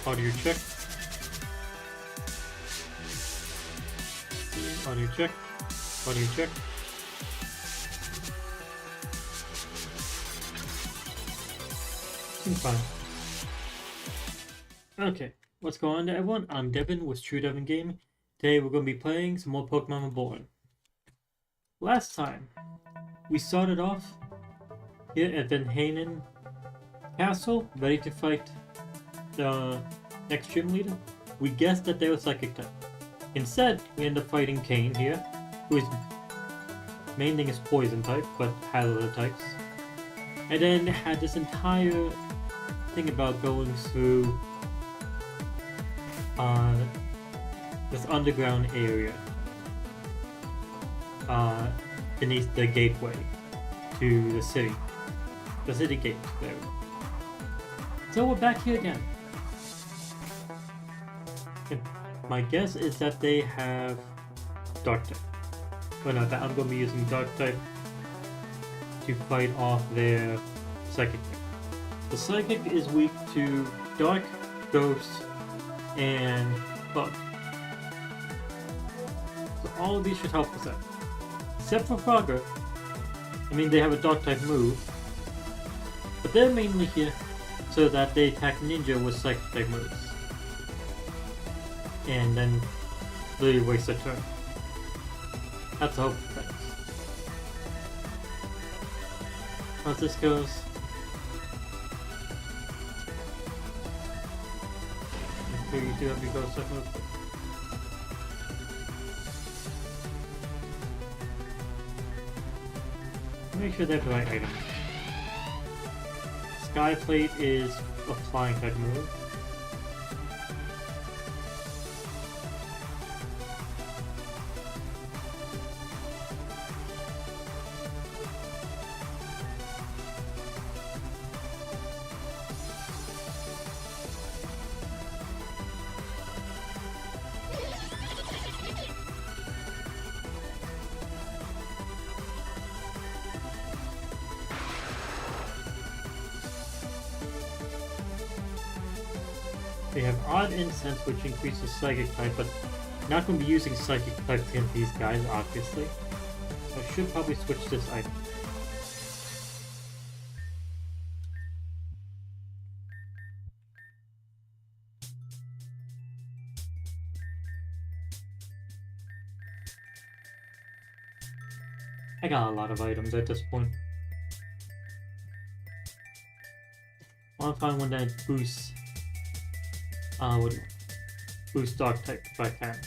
Audio check. Audio check. Audio check. Seems fine. Okay, what's going on everyone? I'm Devin with TrueDevinGaming. Today we're going to be playing some more Pokemon Reborn. Last time, we started off here at Venhanen Castle, ready to fight the next gym leader. We guessed that they were Psychic type. Instead, we end up fighting Kane here, whose main thing is Poison type, but had other types. And then had this entire thing about going through this underground area beneath the gateway to the city. The city gate, there we go. So we're back here again. And my guess is that they have Dark type. But no, that I'm going to be using Dark type to fight off their Psychic type. The Psychic is weak to Dark, Ghost, and Bug. So all of these should help us out. Except for Frogger. I mean, they have a Dark type move. But they're mainly here so that they attack Ninja with Psychic type moves. And then literally waste a turn. That's the hope of things. As this goes, here you do have your ghost type move. Make sure they have the right item. Sky Plate is a flying type move. They have Odd Incense, which increases Psychic type, but not going to be using Psychic type against these guys, obviously. So I should probably switch this item. I got a lot of items at this point. I want to find one that boosts would boost Dark type if I can.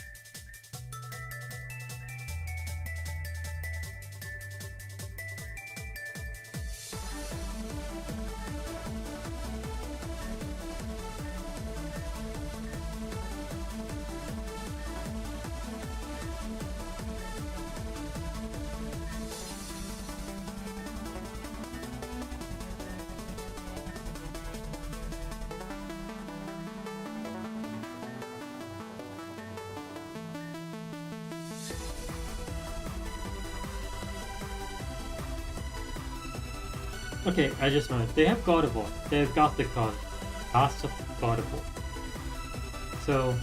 Okay, I just noticed. They have Gardevoir. They have Gothic God. Lots of Gardevoir. So,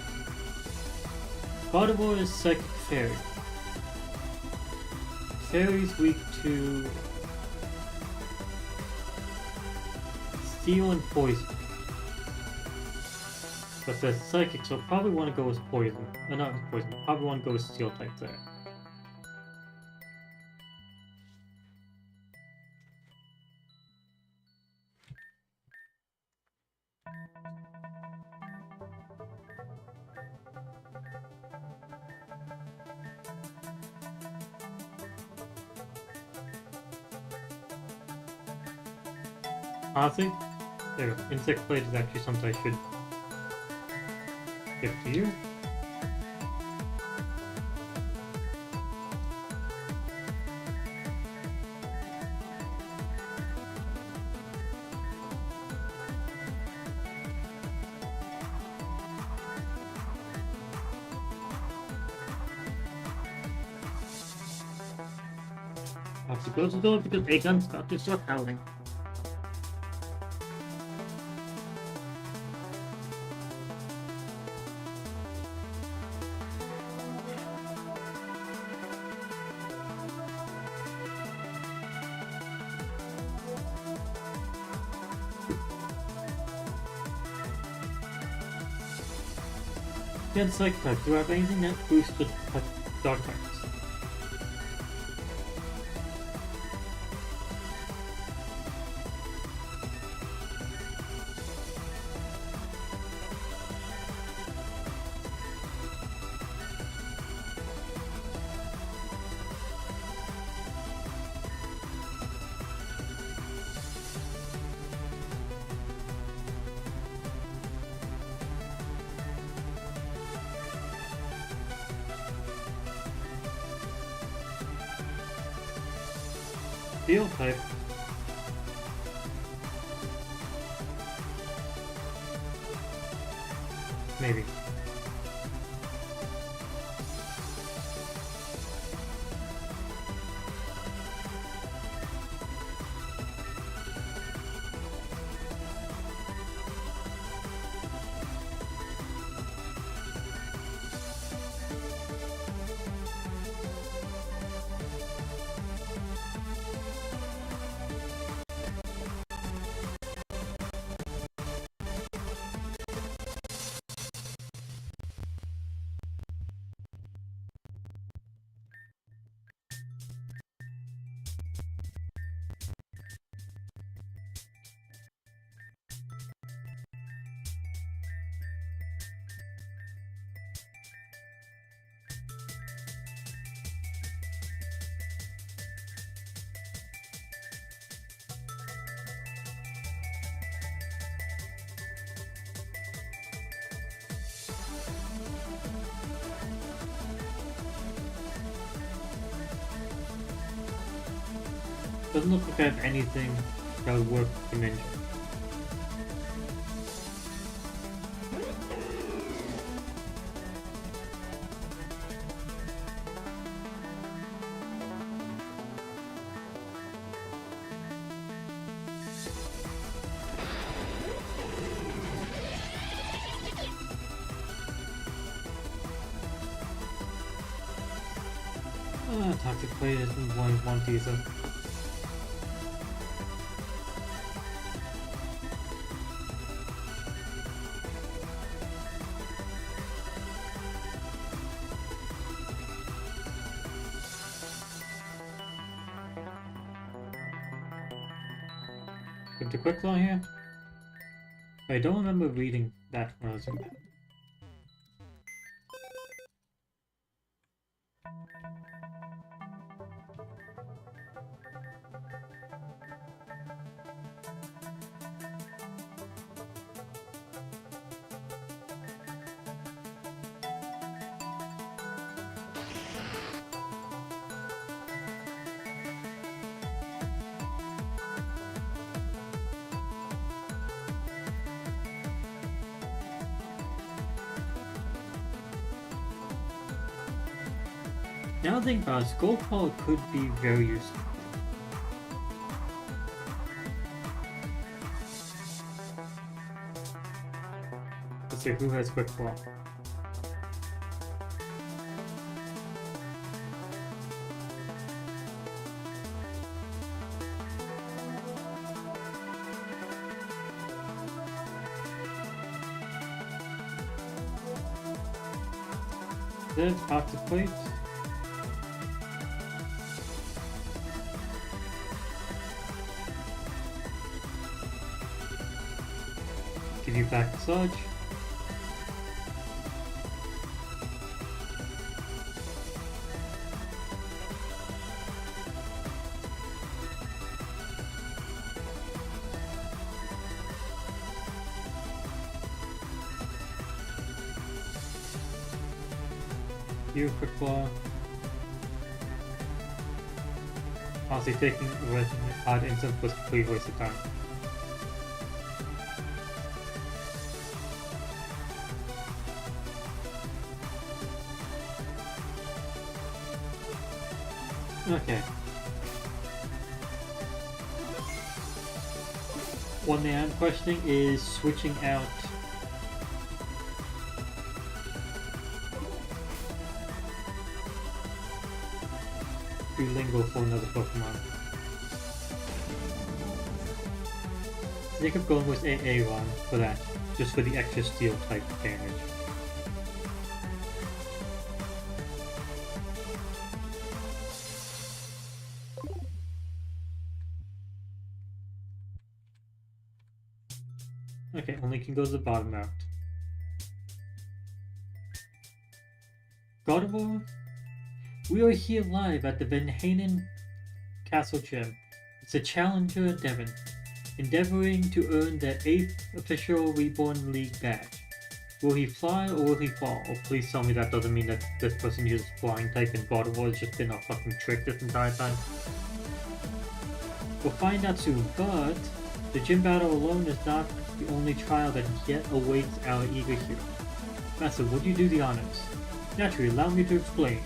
Gardevoir is Psychic Fairy. Fairy's weak to Steel and Poison. But the Psychic, so probably want to go with Poison. Not with Poison. Probably want to go with Steel type there. Honestly, there we go. Insect Plate is actually something I should give to you. I have to close the door because Aegon's about to start howling. Then Psychic type. Do I have anything that boosts the Dark types? Steel type. Maybe. Doesn't look like I have anything that would work with Dimension. Toxic Plate is one teaser. Give the Quick Claw here. I don't remember reading that when I was in bed. Now I think about it, Skull Crawl could be very useful. Let's see who has Quick Claw. Then Toxic Plate. Give you back the Sludge. You Quick Claw. Honestly, taking a hard instant was a complete waste of time. Okay. One thing I'm questioning is switching out Lingo for another Pokemon. I think I'm going with AA1 for that, just for the extra steel type damage. Okay, only can go to the bottom route. God of War? We are here live at the Van Hanen Castle Gym. It's a challenger Devin, endeavoring to earn the 8th official Reborn League badge. Will he fly or will he fall? Oh, please tell me that doesn't mean that this person uses flying type in God of War has just been a fucking trick this entire time. We'll find out soon, but the gym battle alone is not the only trial that yet awaits our eager hero. Master, would you do the honors? Naturally, allow me to explain.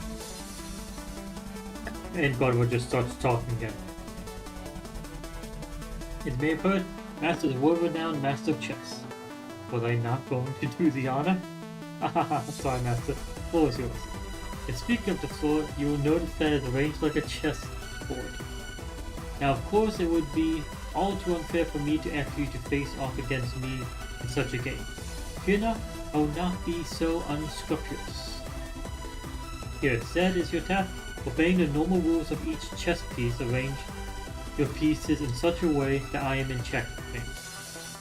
And God of War just starts talking again. It may have heard, Master is a world-renowned master of chess. Was I not going to do the honor? Sorry, Master. Floor is yours. And speaking of the floor, you will notice that it is arranged like a chess board. Now, of course, it would be all too unfair for me to ask you to face off against me in such a game. Fear not, I will not be so unscrupulous. Here, instead is your task. Obeying the normal rules of each chess piece, arrange your pieces in such a way that I am in checkmate.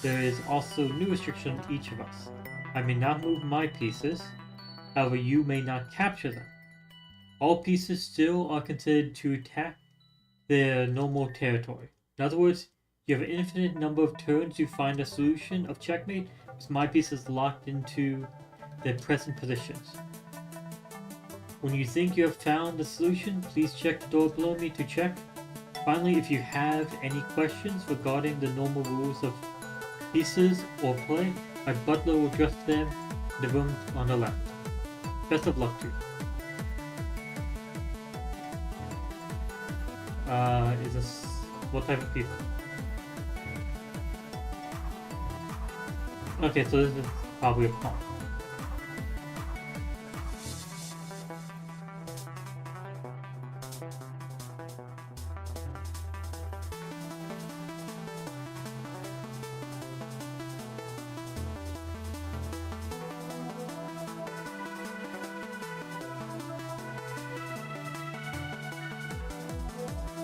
There is also new restriction on each of us. I may not move my pieces, however you may not capture them. All pieces still are considered to attack their normal territory. In other words, you have an infinite number of turns to find a solution of checkmate, because my piece is locked into their present positions. When you think you have found the solution, please check the door below me to check. Finally, if you have any questions regarding the normal rules of pieces or play, my butler will address them in the room on the left. Best of luck to you. Is this what type of piece? Okay, so this is probably a pawn.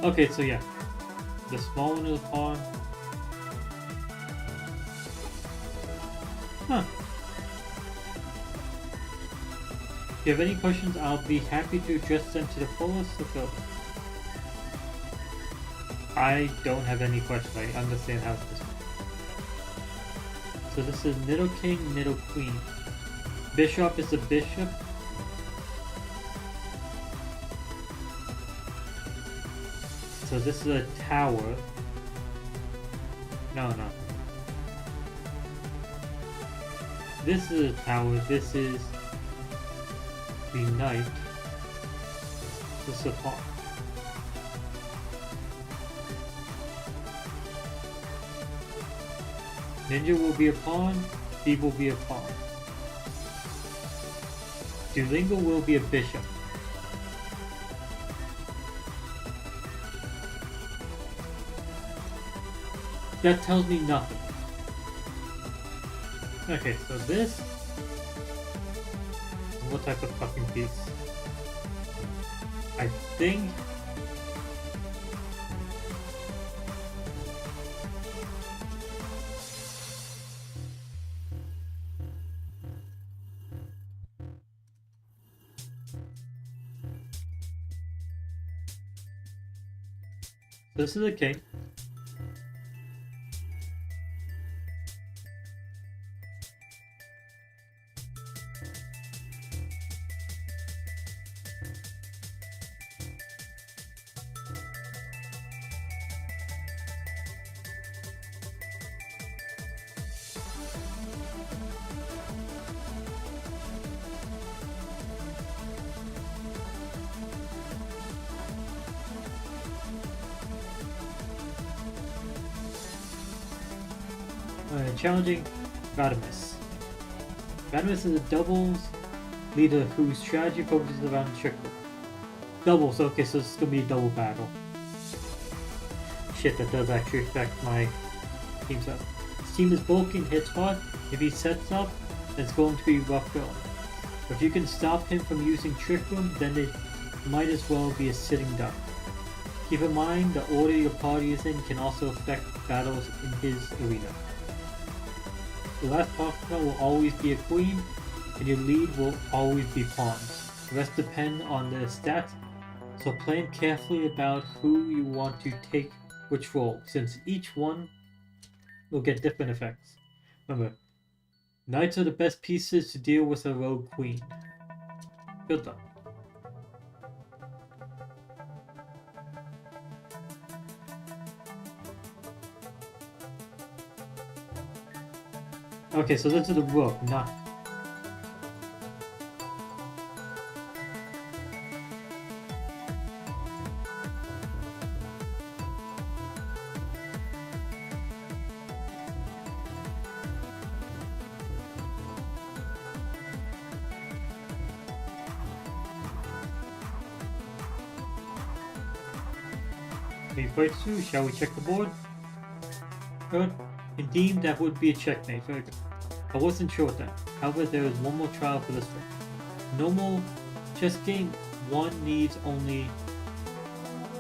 Okay, so yeah, the small one is a pawn. Huh. If you have any questions, I'll be happy to address them to the fullest of ability. I don't have any questions. I understand how this works. So this is middle king, middle queen. Bishop is the bishop. So this is a tower. No. This is a tower. This is the knight. This is a pawn. Ninja will be a pawn. Thief will be a pawn. Duolingo will be a bishop. That tells me nothing. Okay, so this... what type of fucking piece? I think... this is a king. Challenging Vadimus. Vadimus is a doubles leader whose strategy focuses around trickle. Doubles, okay, so this is gonna be a double battle. Shit, that does actually affect my team setup. His team is bulky and hits hard. If he sets up, then it's going to be rough going. But if you can stop him from using Trick Room, then it might as well be a sitting duck. Keep in mind, the order your party is in can also affect battles in his arena. The last Pokemon will always be a queen, and your lead will always be pawns. The rest depend on their stats, so plan carefully about who you want to take which role, since each one will get different effects. Remember, knights are the best pieces to deal with a rogue queen. Good luck. Okay, so this is the rook, not... Phase 2, shall we check the board? Good. Indeed, that would be a checkmate. Very good. I wasn't sure with that. However, there is one more trial for this one. Normal chess game, one needs only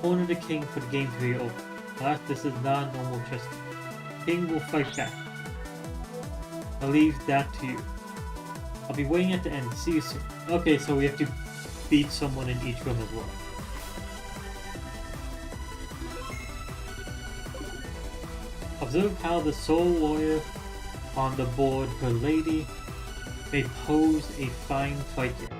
corner the king for the game to be over. Alas, this is not a normal chess game. King will fight back. I'll leave that to you. I'll be waiting at the end. See you soon. Okay, so we have to beat someone in each room as well. Observe how the sole warrior on the board, her lady, may pose a fine fight yet.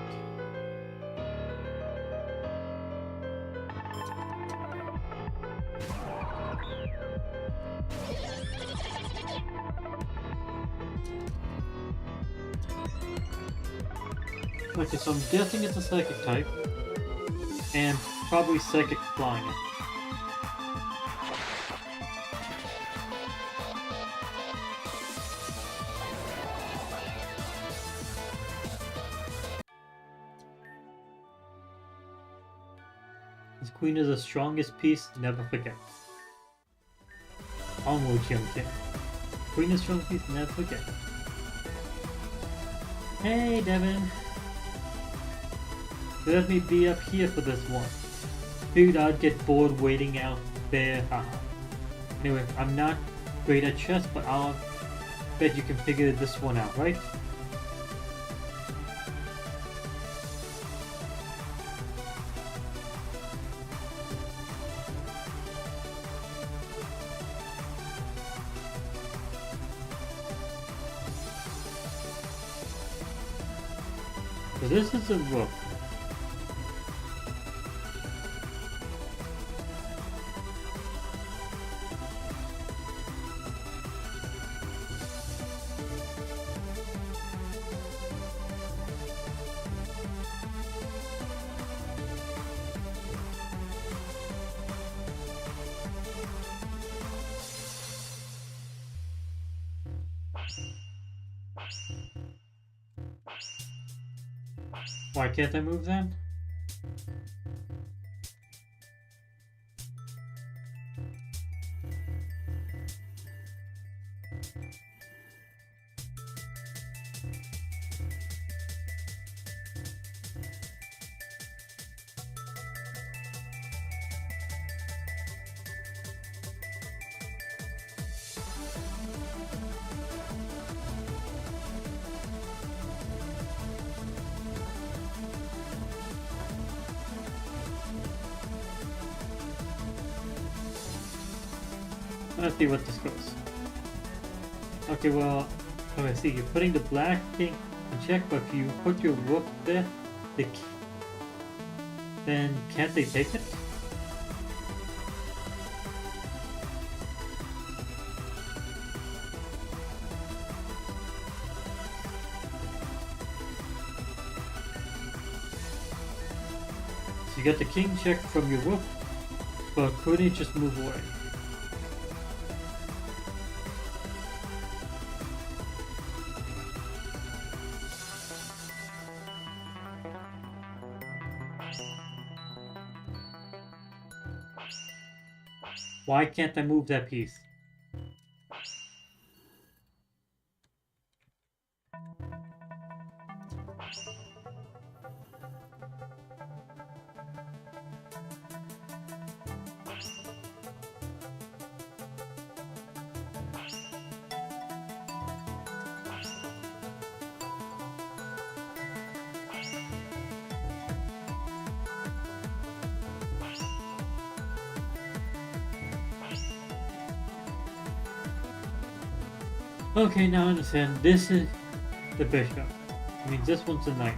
Okay, so I'm guessing it's a psychic type, and probably psychic flying it. His queen is the strongest piece, never forget. Onward, young king. Queen is strong piece, never forget. Hey, Devin. Let me be up here for this one. Figured I'd get bored waiting out there, haha. Anyway, I'm not great at chess, but I'll bet you can figure this one out, right? So this is a rook. Why can't I move then? Let's see what this goes. Okay, well, okay, see, you're putting the black king in check, but if you put your rook there, then can't they take it? So you got the king check from your rook, but couldn't it just move away? Why can't I move that piece? Okay, now I understand. This is the bishop. I mean, this one's the knight.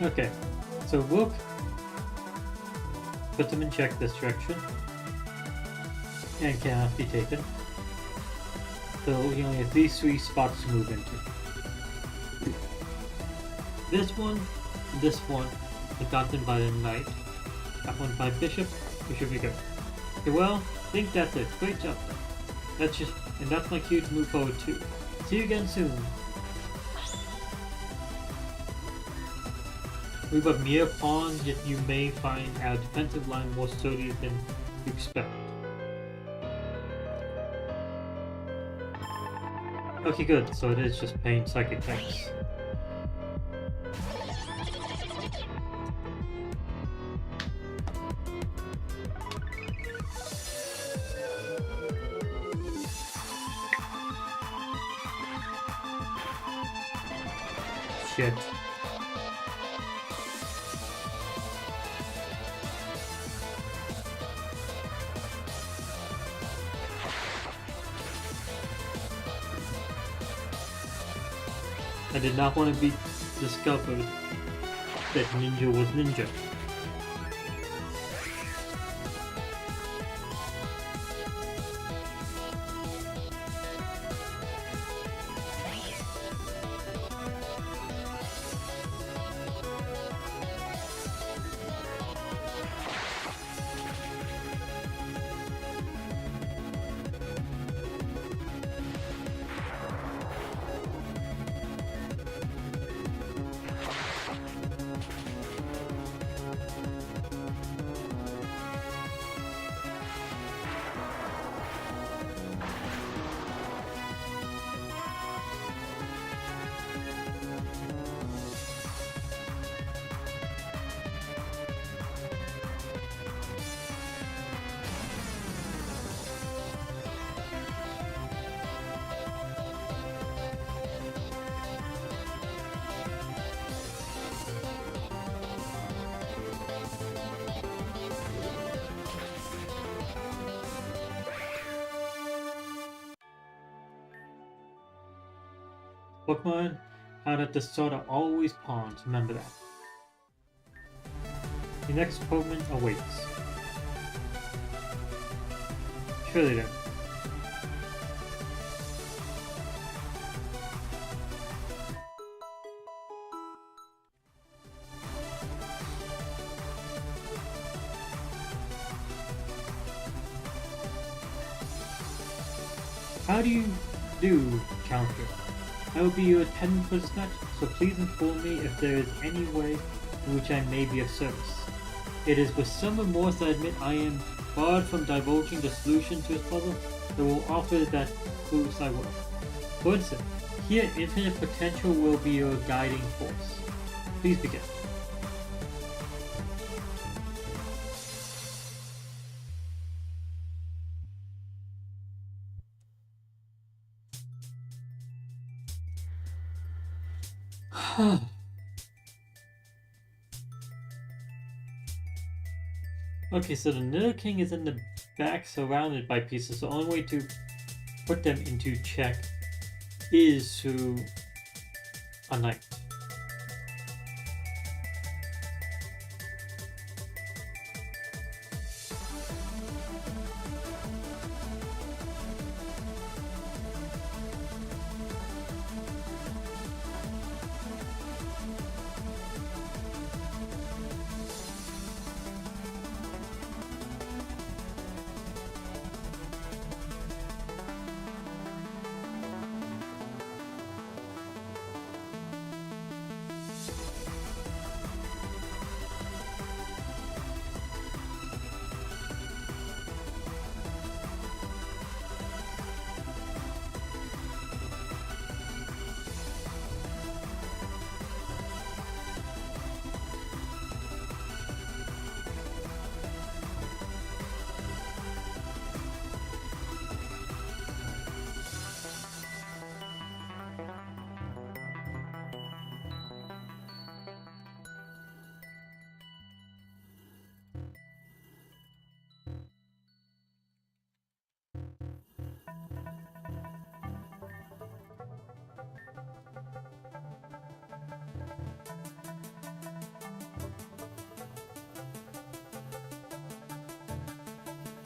Okay, so rook, put them in check this direction, and cannot be taken. So he only has these 3 spots to move into. This one is gotten by the knight. That one by bishop, we should be good. Okay, well, I think that's it. Great job. That's my cue to move forward too. See you again soon. We have mere pawns, yet you may find our defensive line more sturdy than you expect. Okay, good. So it is just paying psychic things. Shit. I did not want to be discovered that Ninja was Ninja. Pokemon how that the start are always pawns, remember that. The next Pokemon awaits. Surely then. How do you do, Counter? I will be your attendant for this match, so please inform me if there is any way in which I may be of service. It is with some remorse I admit I am barred from divulging the solution to this puzzle, but will offer that clues I will. For instance, here infinite potential will be your guiding force. Please begin. Okay, so the Nether King is in the back surrounded by pieces. The only way to put them into check is through a knight.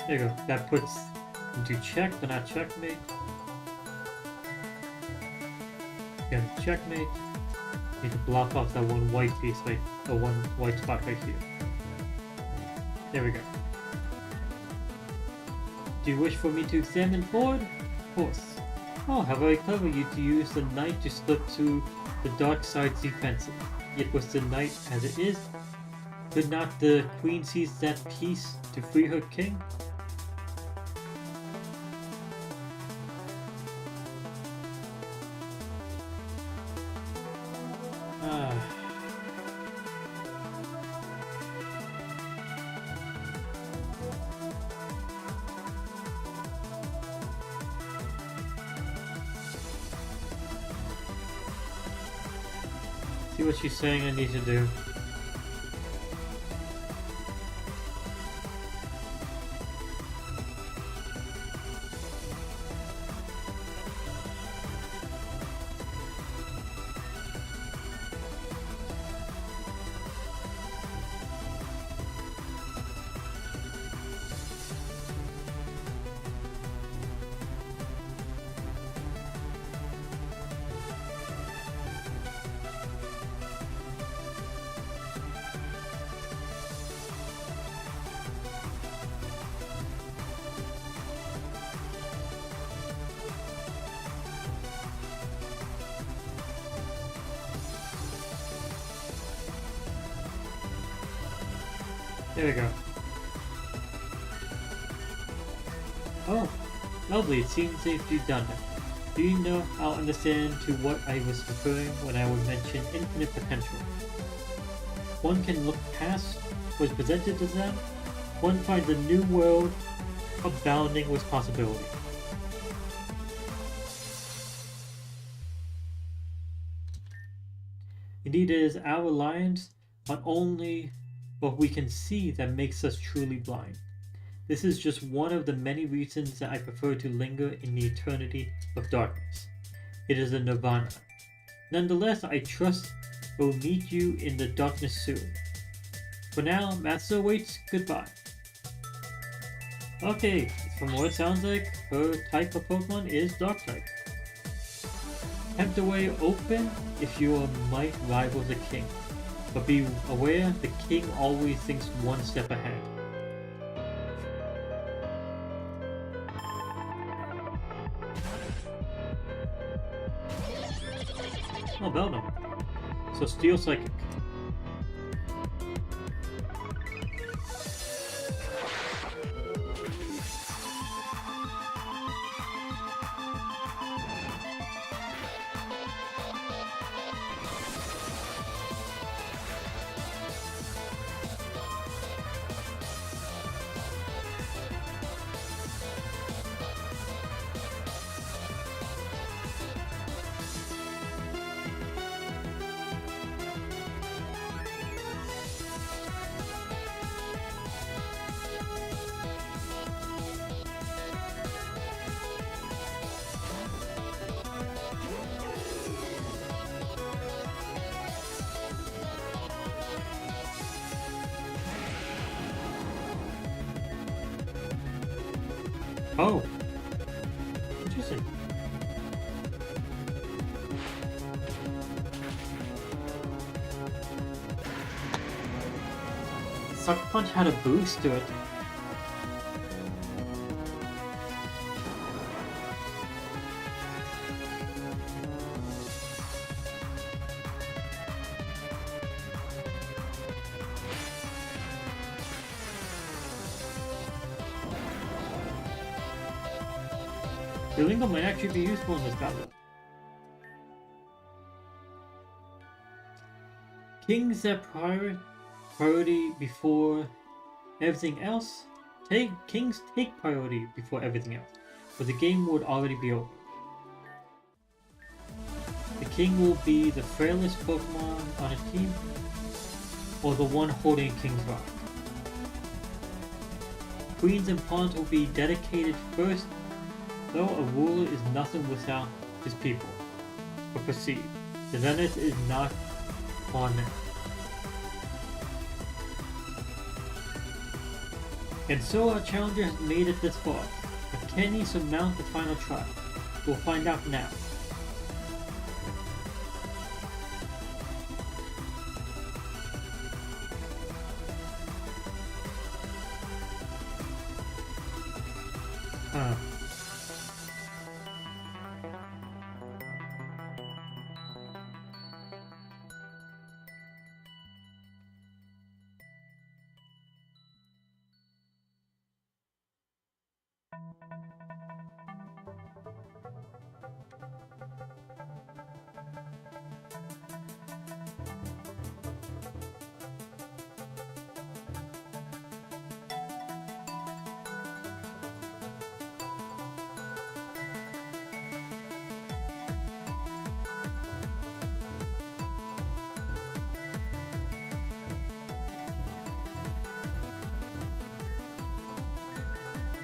There you go. That puts into check, but not checkmate. Again, checkmate. Need to block off that one white piece, like the one white spot right here. There we go. Do you wish for me to examine forward? Of course. Oh, how very clever you to use the knight to slip to the dark side's defensive. Yet was the knight as it is? Could not the queen seize that piece to free her king? See what she's saying I need to do. There we go. Oh, lovely. It seems as if you've done it. Do you know I'll understand to what I was referring when I would mention infinite potential? One can look past what was presented to them. One finds a new world abounding with possibility. Indeed, it is our reliance on only what we can see that makes us truly blind. This is just one of the many reasons that I prefer to linger in the eternity of darkness. It is a nirvana. Nonetheless, I trust we'll meet you in the darkness soon. For now, Master waits goodbye. Okay, from what it sounds like, her type of Pokemon is Dark type. Tempt away open if your might rivals the king. But be aware, the king always thinks one step ahead. Oh, Beldum. So Steel Psychic. Oh, interesting. Sucker Punch had a boost to it. Duolingo might actually be useful in this battle. Kings that priority before everything else. Kings take priority before everything else, but the game would already be over. The king will be the frailest Pokemon on a team, or the one holding King's Rock. Queens and pawns will be dedicated first, though a ruler is nothing without his people. But proceed. The Zenith is not pawn now. And so our challenger has made it this far, but can he surmount the final trial? We'll find out now. Huh.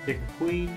Take a queen.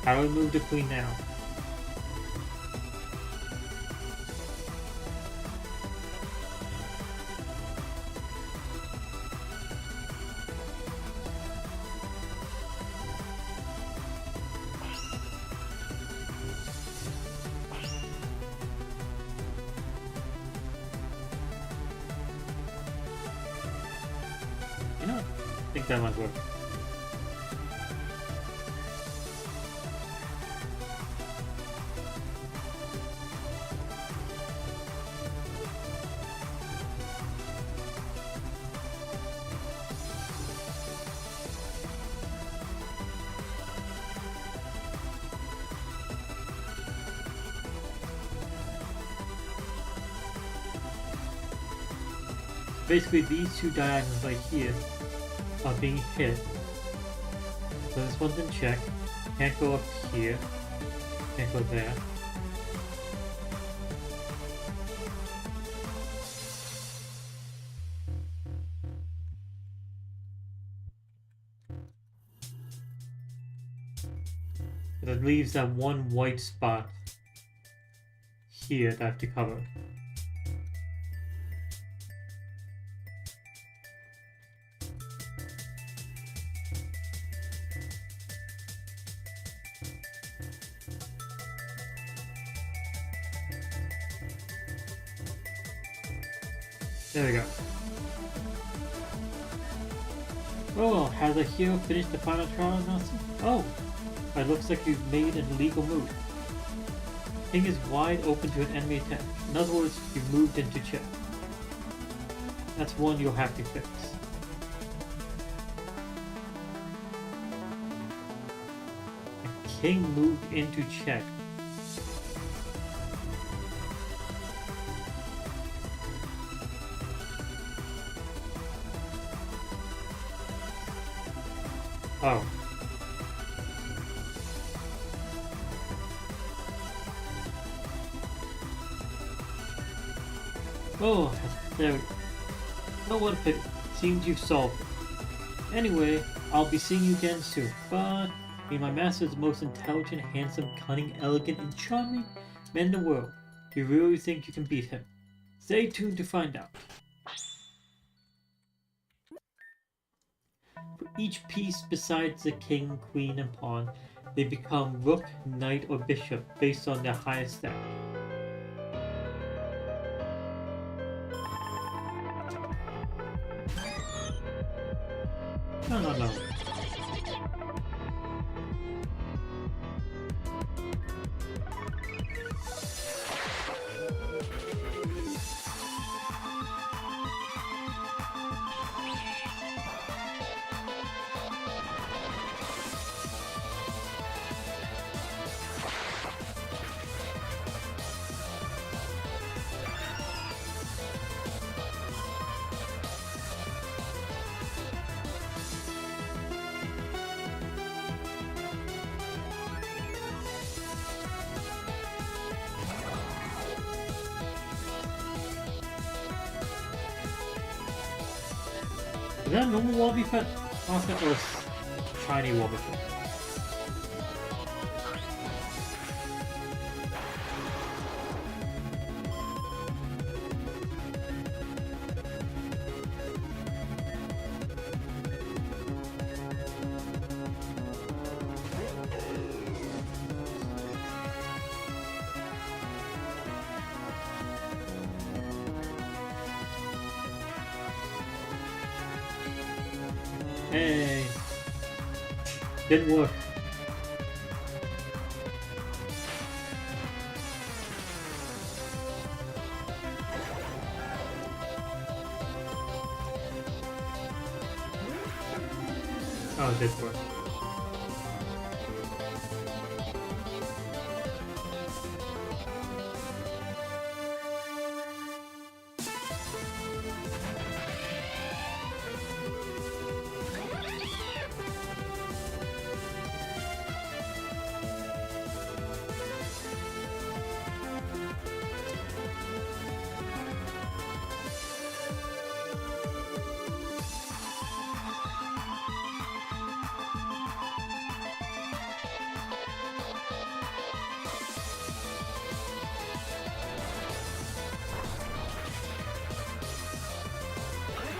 How do we move the queen now? You know, I think that might work. Basically, these two diagonals right here are being hit. So this one's in check. Can't go up here. Can't go there. It leaves that one white spot here that I have to cover. There we go. Oh, has a hero finished the final trial announcement? Oh, it looks like you've made an illegal move. King is wide open to an enemy attack. In other words, you moved into check. That's one you'll have to fix. The king moved into check. Oh. Oh, there we go. Oh, what a pity. Seems you've solved it. Anyway, I'll be seeing you again soon, but my master is the most intelligent, handsome, cunning, elegant, and charming man in the world. Do you really think you can beat him? Stay tuned to find out. For each piece besides the king, queen, and pawn, they become rook, knight, or bishop based on their highest stat. No. Is that a normal Wobbuffet? Or a shiny Wobbuffet? Hey, didn't work. Oh, it did work.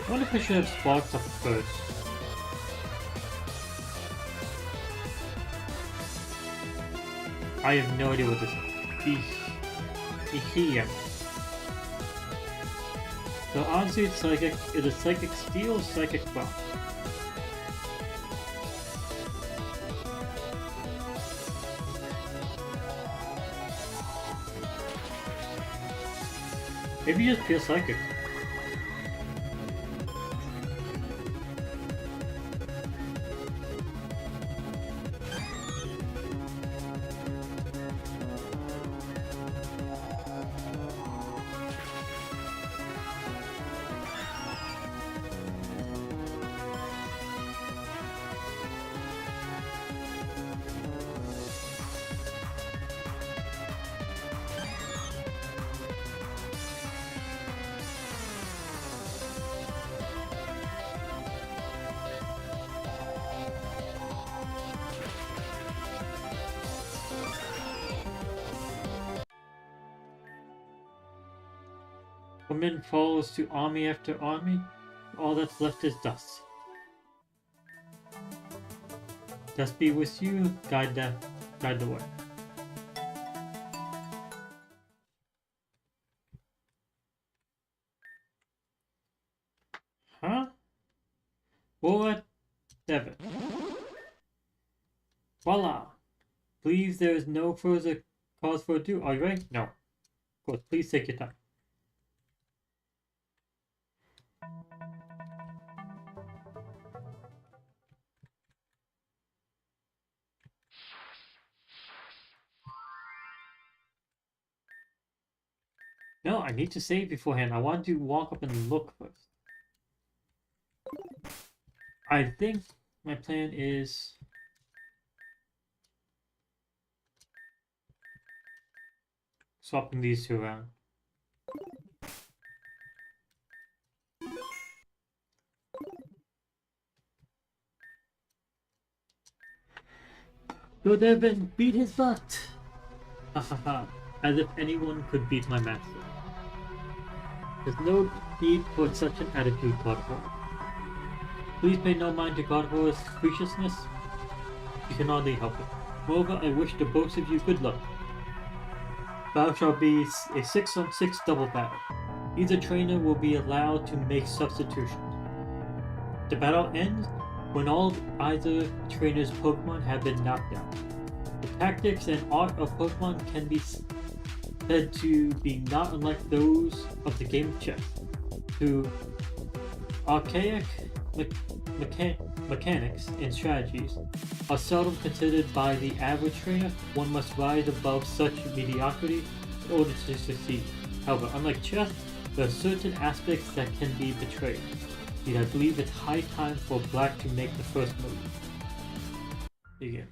I wonder if I should have sparked up first. I have no idea what this is. So honestly, it's psychic. Is it psychic steel or psychic rock? Maybe just pure psychic. Woman falls to army after army. All that's left is dust. Dust be with you. Guide the way. Huh? What? Devin. Voila! Please, there is no further cause for ado. Are you ready? No. Of course, please take your time. No, I need to save beforehand. I want to walk up and look first. I think my plan is... swapping these two around. So Devin, beat his butt! Hahaha, as if anyone could beat my master. There's no need for such an attitude, Godfrey. Please pay no mind to Godfrey's viciousness. You can hardly help it. Moreover, I wish to both of you good luck. Battle shall be a 6-on-6 double battle. Either trainer will be allowed to make substitutions. The battle ends when all either trainer's Pokemon have been knocked out. The tactics and art of Pokemon can be said to be not unlike those of the game of chess. To archaic mechanics and strategies are seldom considered by the average trainer. One must rise above such mediocrity in order to succeed. However, unlike chess, there are certain aspects that can be betrayed. Yet I believe it's high time for Black to make the first move. Begin.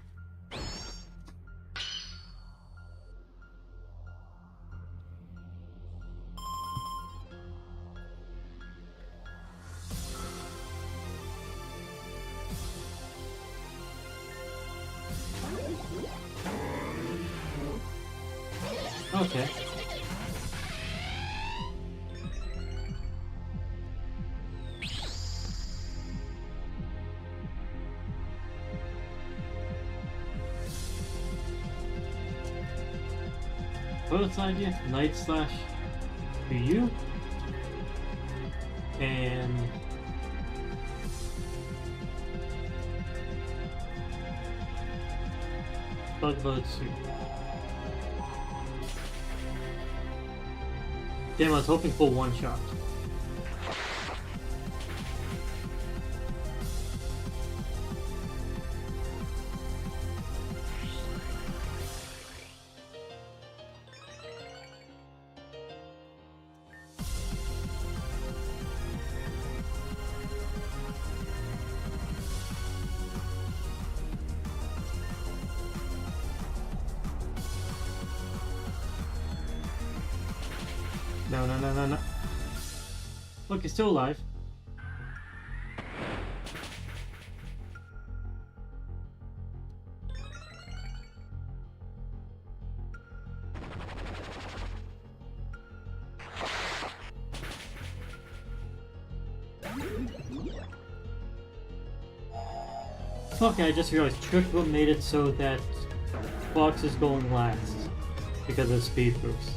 Okay. First idea, Night Slash for you. And Bugbird suit. Damn, I was hoping for one shot. No, no, no, no, no. Look, he's still alive. Okay, I just realized Trick Room made it so that Fox is going last because of speed boost.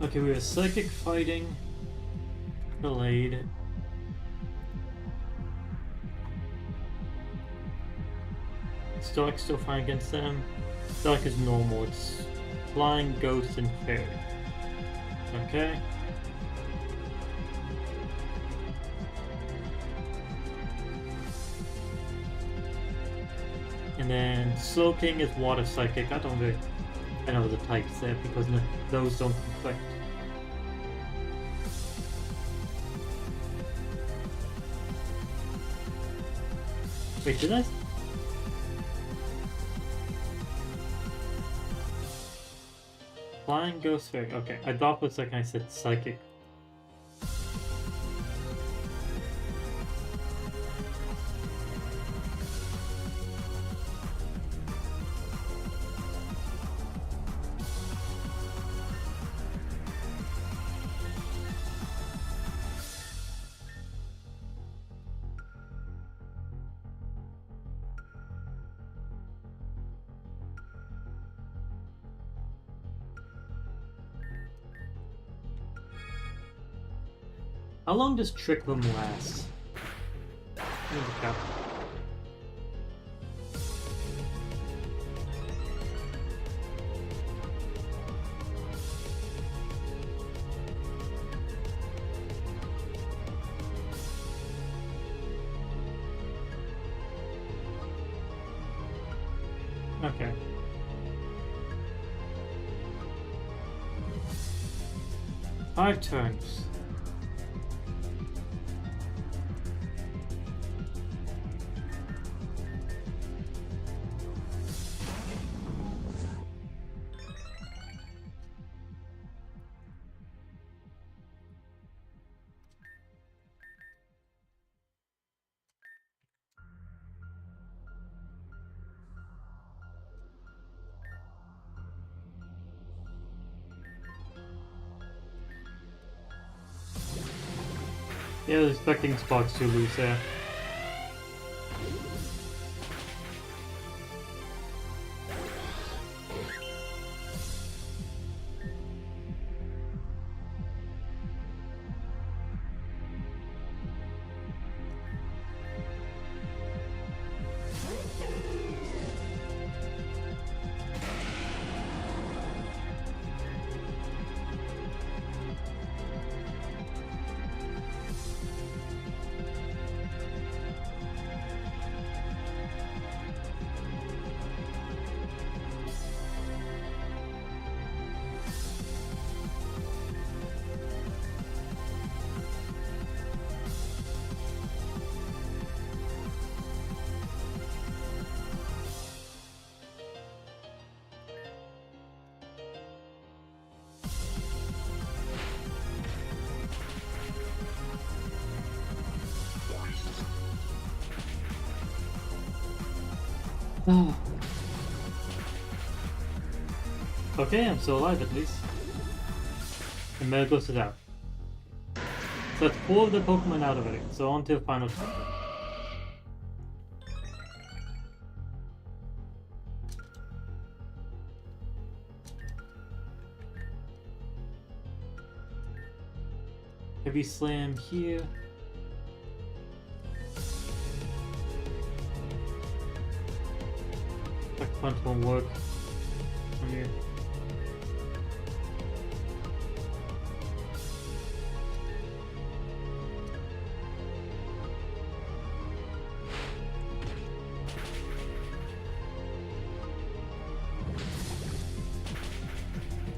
Okay, we have Psychic fighting delayed. Stark's still fine against them. Stark is normal, it's Flying, Ghost, and Fairy. Okay. And then Slowking is Water Psychic. I know the types there because those don't conflict. Wait, did I? Flying, Ghost, Fairy. Okay, I thought for a second I said Psychic. How long does Trick Room last? Okay. Five turns. Yeah, I was expecting Spots to lose there. Okay, I'm still alive at least. And there goes it out. So let's pull the Pokemon out of it. So on to the final chapter. Heavy Slam here. That punch won't work on here.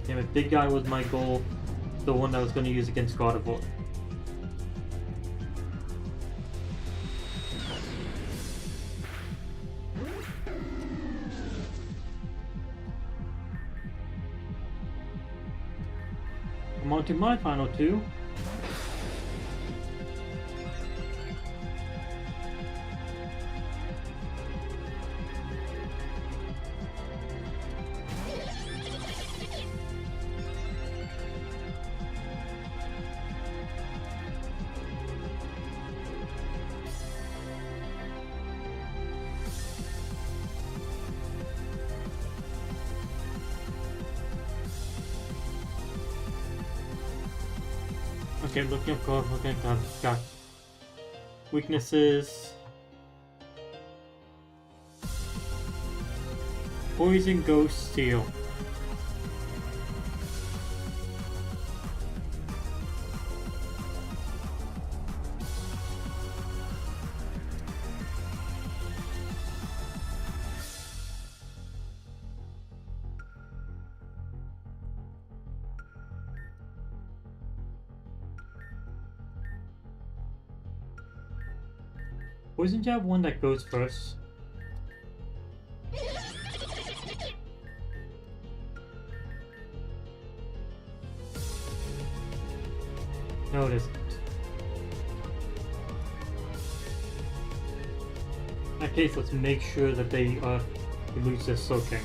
Damn it, big guy was my goal. The one that I was going to use against Gardevoir. I'm on to my final two. Okay, looking up God, looking at God. Weaknesses. Poison, Ghost, Steel. Poison Jab one that goes first. No, it isn't. In that case, let's make sure that they lose their soaking.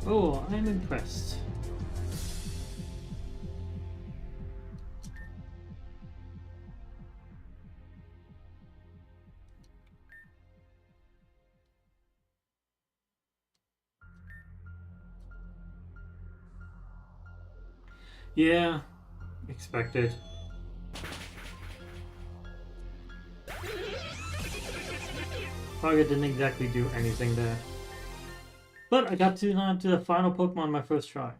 Oh, I'm impressed. Yeah, expected. Target didn't exactly do anything there. But I got to the final Pokemon my first try.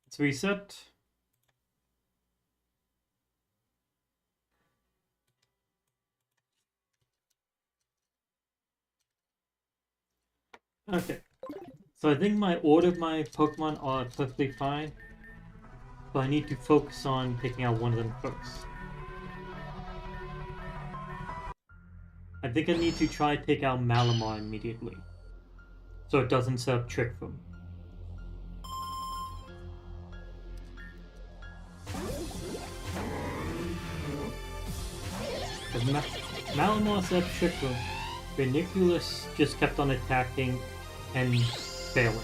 Let's reset. Okay. So I think my order of my Pokemon are perfectly fine. But I need to focus on picking out one of them first. I think I need to try to take out Malamar immediately. So it doesn't set up Trick Room. Because Malamar set up Trick Room, Reniculus just kept on attacking and failing.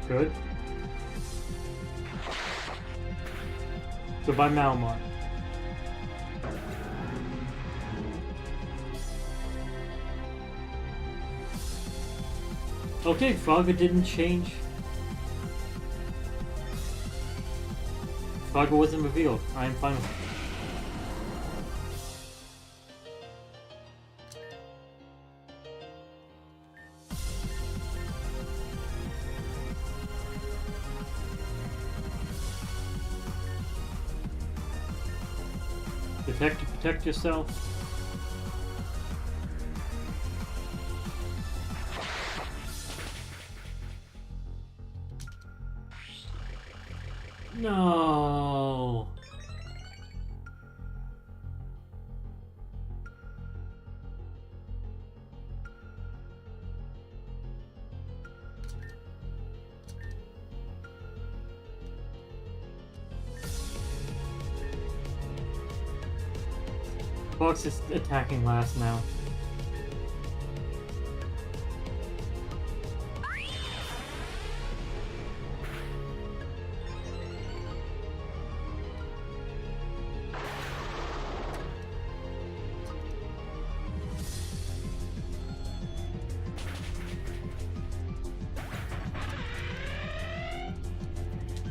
Good. Goodbye, Malamar. Okay, Frogger didn't change. Frogger wasn't revealed. I am fine with it. Detect to protect yourself. No. Fox is attacking last now.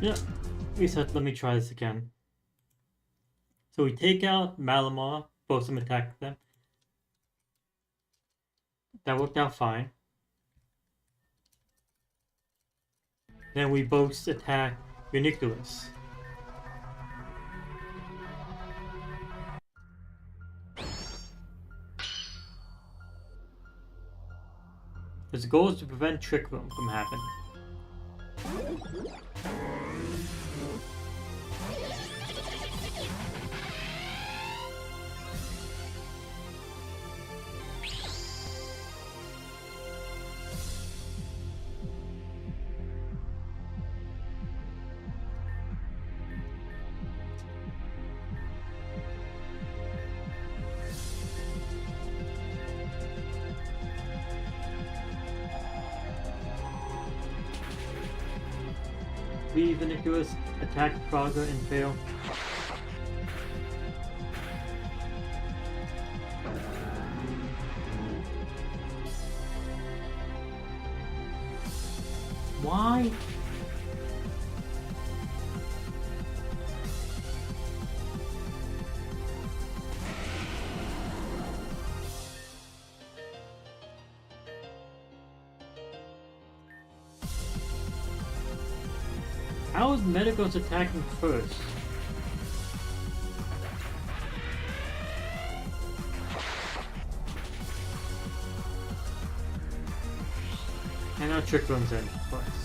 Yeah, reset, let me try this again. So we take out Malamar, both of them attack them. That worked out fine. Then we both attack Uniculus. His goal is to prevent Trick Room from happening. Leave Uniculus, attack Praga and fail. Why? How is Medicos attacking first? And now Trick Room's in first.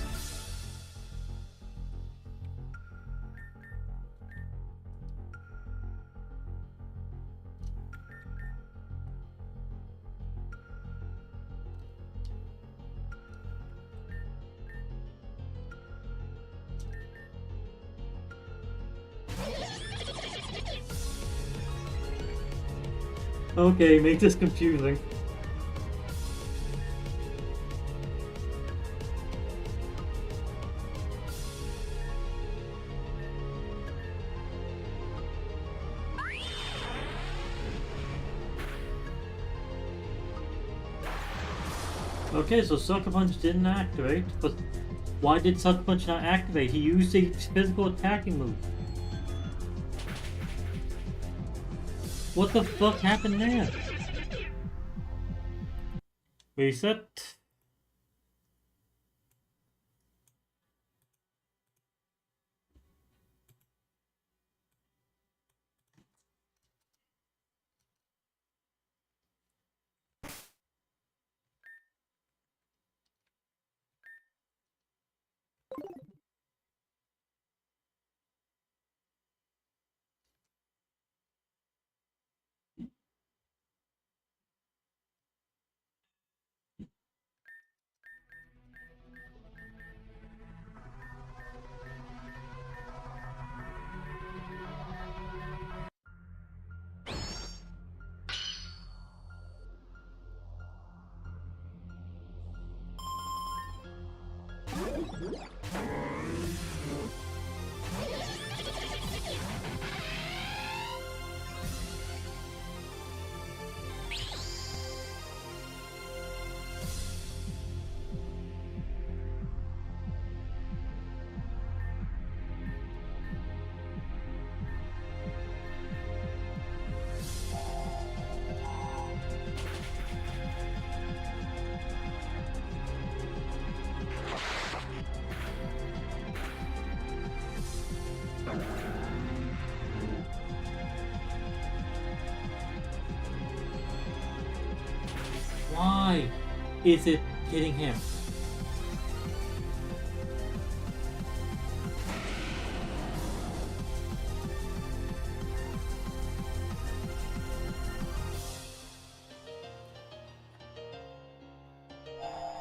Okay, make this confusing. Okay, so Sucker Punch didn't activate, but why did Sucker Punch not activate? He used a physical attacking move. What the fuck happened there? Reset. Why is it hitting him?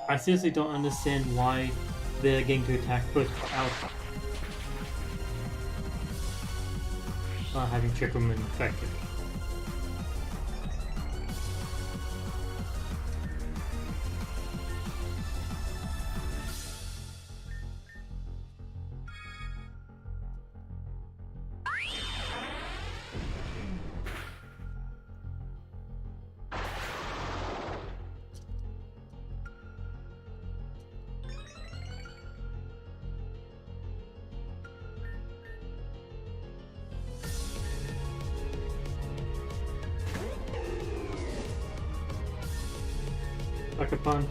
I seriously don't understand why they're getting to attack first without not having Trick Room infected. Like a punch.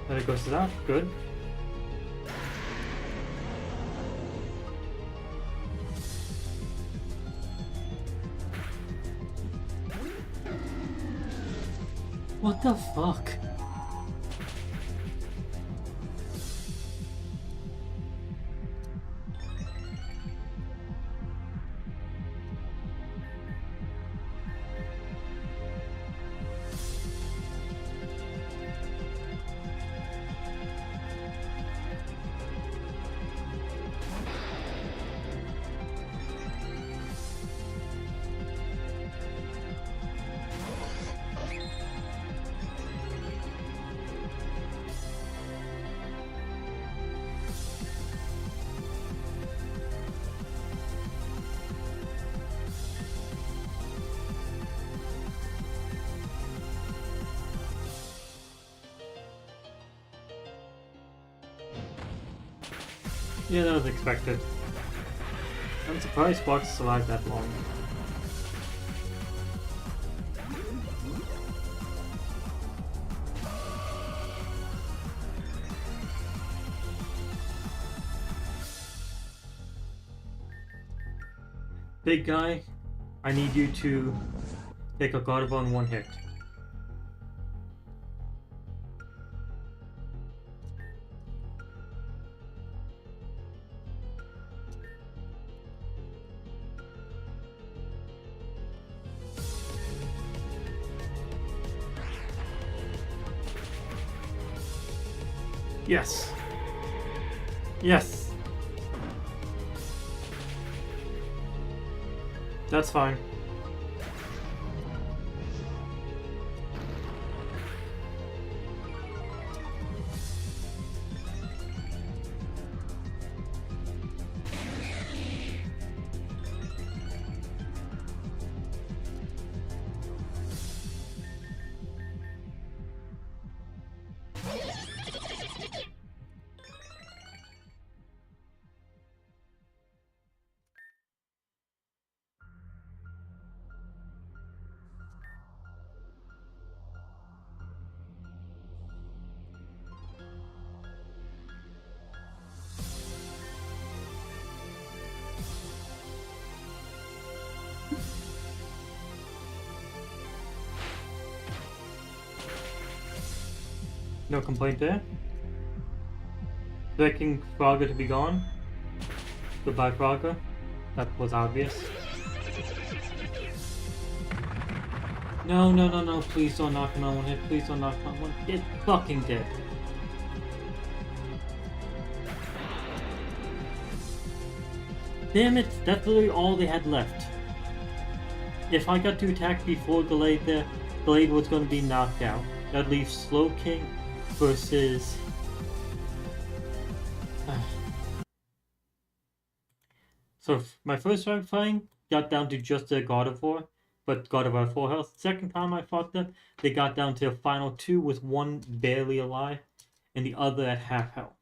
There it goes to that. Good. What the fuck? Yeah, that was expected. I'm surprised Fox survived that long. Big guy, I need you to take a God of War in one hit. Yes. Yes. That's fine. No complaint there. Expecting Frogger to be gone. Goodbye, Frogger. That was obvious. No, no, no, no, please don't knock him on one hit. Please don't knock him on one hit. Fucking dead. Damn it, that's literally all they had left. If I got to attack before Glade there, Glade was going to be knocked out. That leaves Slow King versus... So my first time fighting got down to just a God of War, but God of War 4 health. Second time I fought them, they got down to a final two with one barely alive and the other at half health.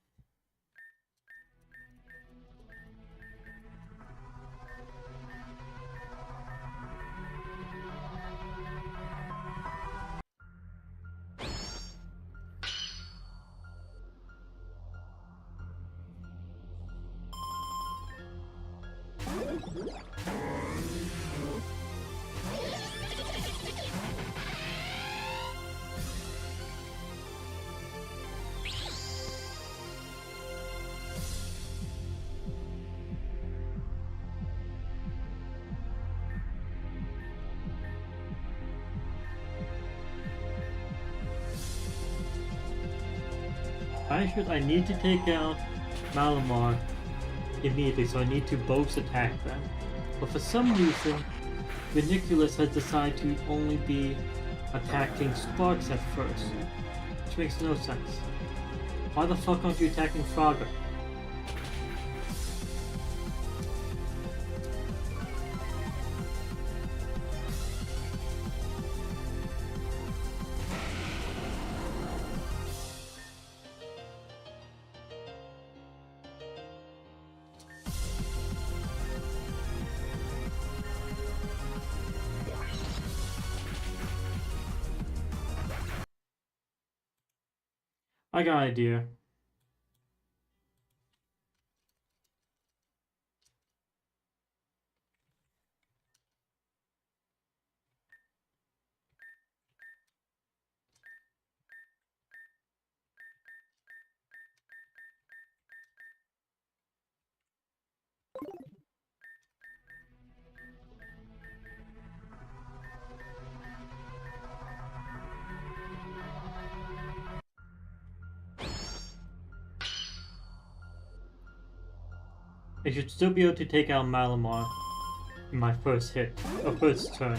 I need to take out Malamar immediately, so I need to both attack them. But for some reason, Viniculus has decided to only be attacking Sparks at first, which makes no sense. Why the fuck aren't you attacking Frogger? I got an idea. I should still be able to take out Malamar in my first hit, or first turn.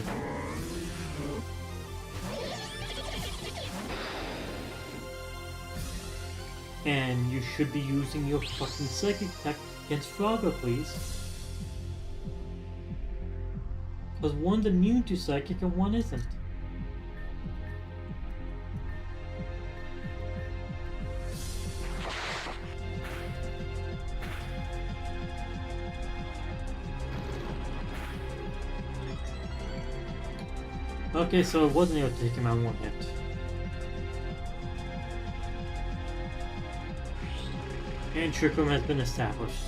And you should be using your fucking Psychic attack against Frogger, please. Because one's immune to Psychic and one isn't. Okay, so I wasn't able to take him out in one hit. And Trick Room has been established.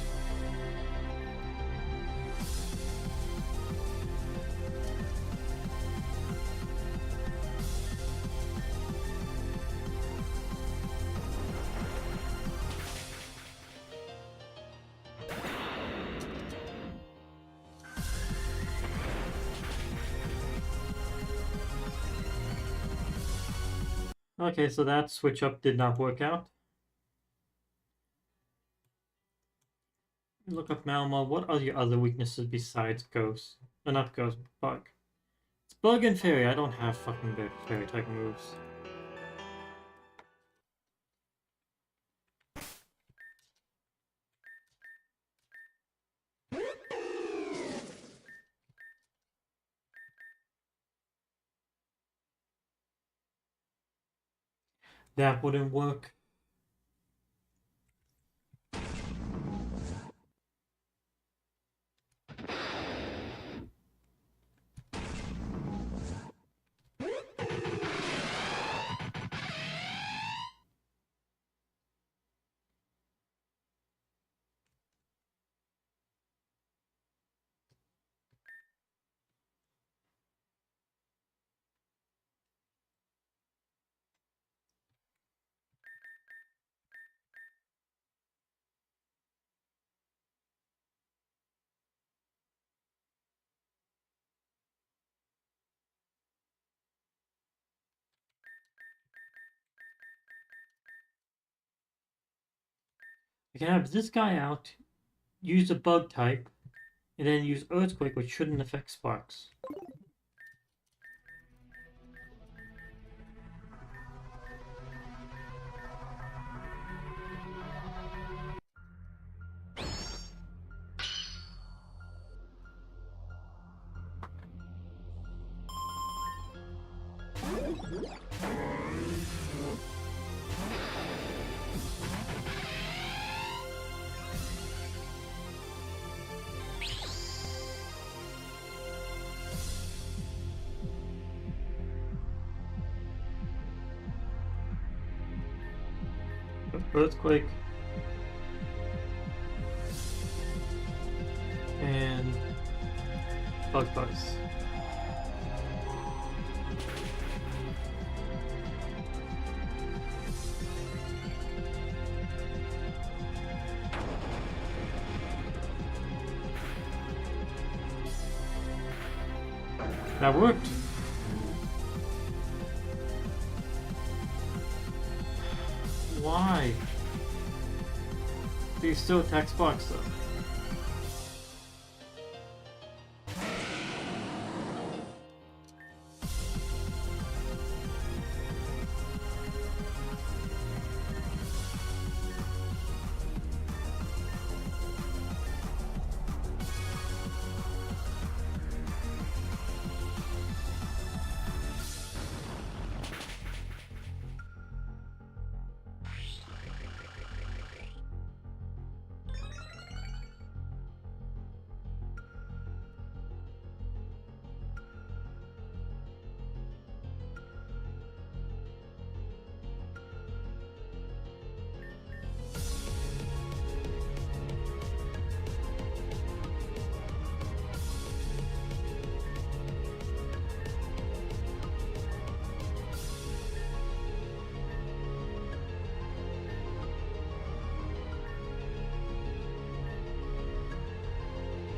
Okay, so that switch up did not work out. Look up Malmo. What are your other weaknesses besides Ghost? Not Ghost, Bug. It's Bug and Fairy. I don't have fucking Fairy type moves. That wouldn't work. I can have this guy out, use a Bug type, and then use Earthquake, which shouldn't affect Sparks. Earthquake. And Bugs. That worked. Why? They still attack Sparks though.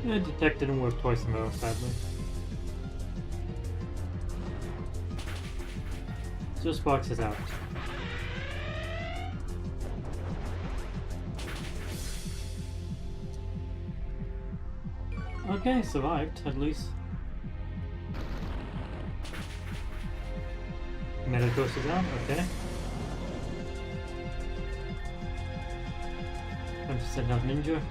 Yeah, detect didn't work twice in a row, sadly. So Sparks is out. Okay, survived, at least. Metagross is out, okay. Time to send out Ninja.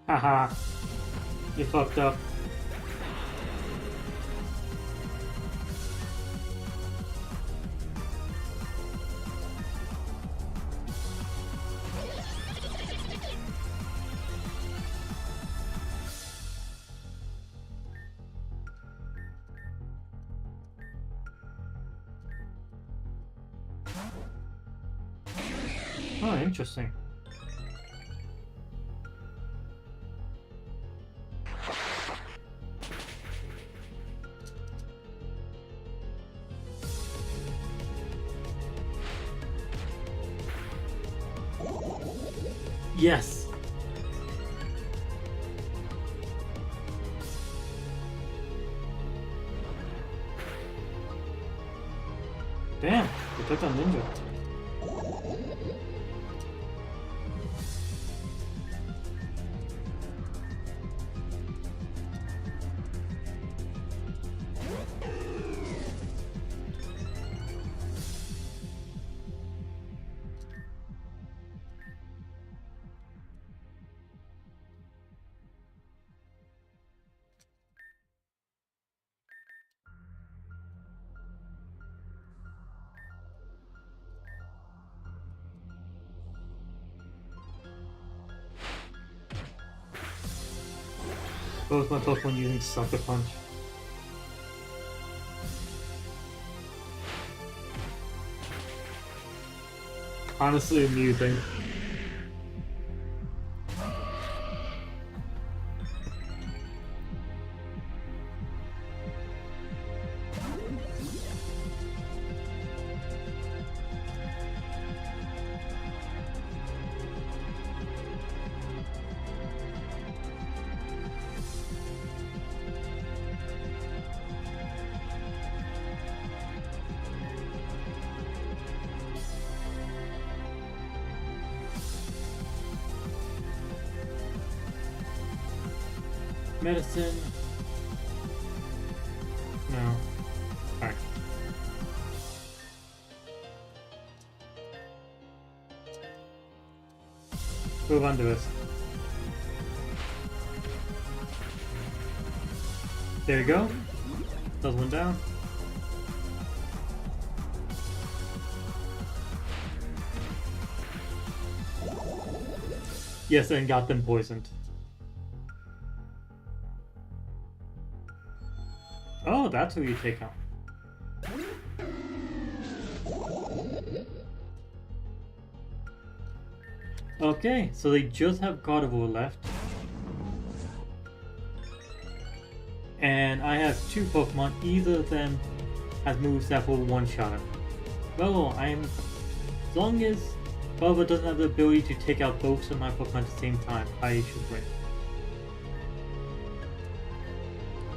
Haha, you fucked up. Oh, interesting. Yes. Damn, we took on Ninja. Both my Pokemon using Sucker Punch. Honestly amusing. Medicine. No. Alright. Move on to this. There you go. That's one down. Yes, and got them poisoned. Oh, that's who you take out. Okay, so they just have Gardevoir left. And I have two Pokemon, either of them has moves that will one-shot him. Well, as long as Gardevoir doesn't have the ability to take out both of my Pokemon at the same time, I should win.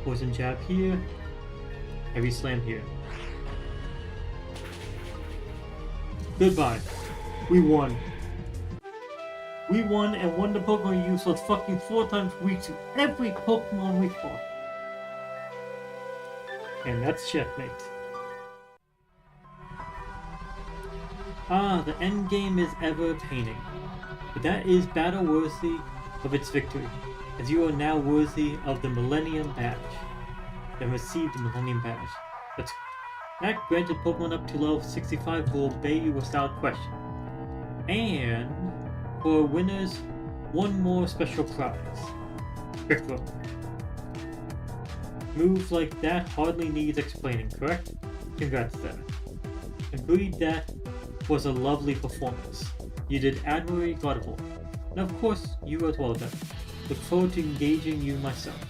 Poison Jab here, Heavy Slam here. Goodbye. We won. We won and won the Pokemon use was fucking 4 times weak to every Pokemon we fought. And that's checkmate. Ah, the end game is ever painting. But that is battle worthy of its victory, as you are now worthy of the Millennium Badge. And received the Millennium Badge. That granted Pokemon up to level 65 will obey you without question. And for winners, one more special prize. Quick Moves like that hardly needs explaining, correct? Congrats there. Agreed, that was a lovely performance. You did admirably, Gardevoir. And of course, you as well, Devin. Look forward to engaging you myself.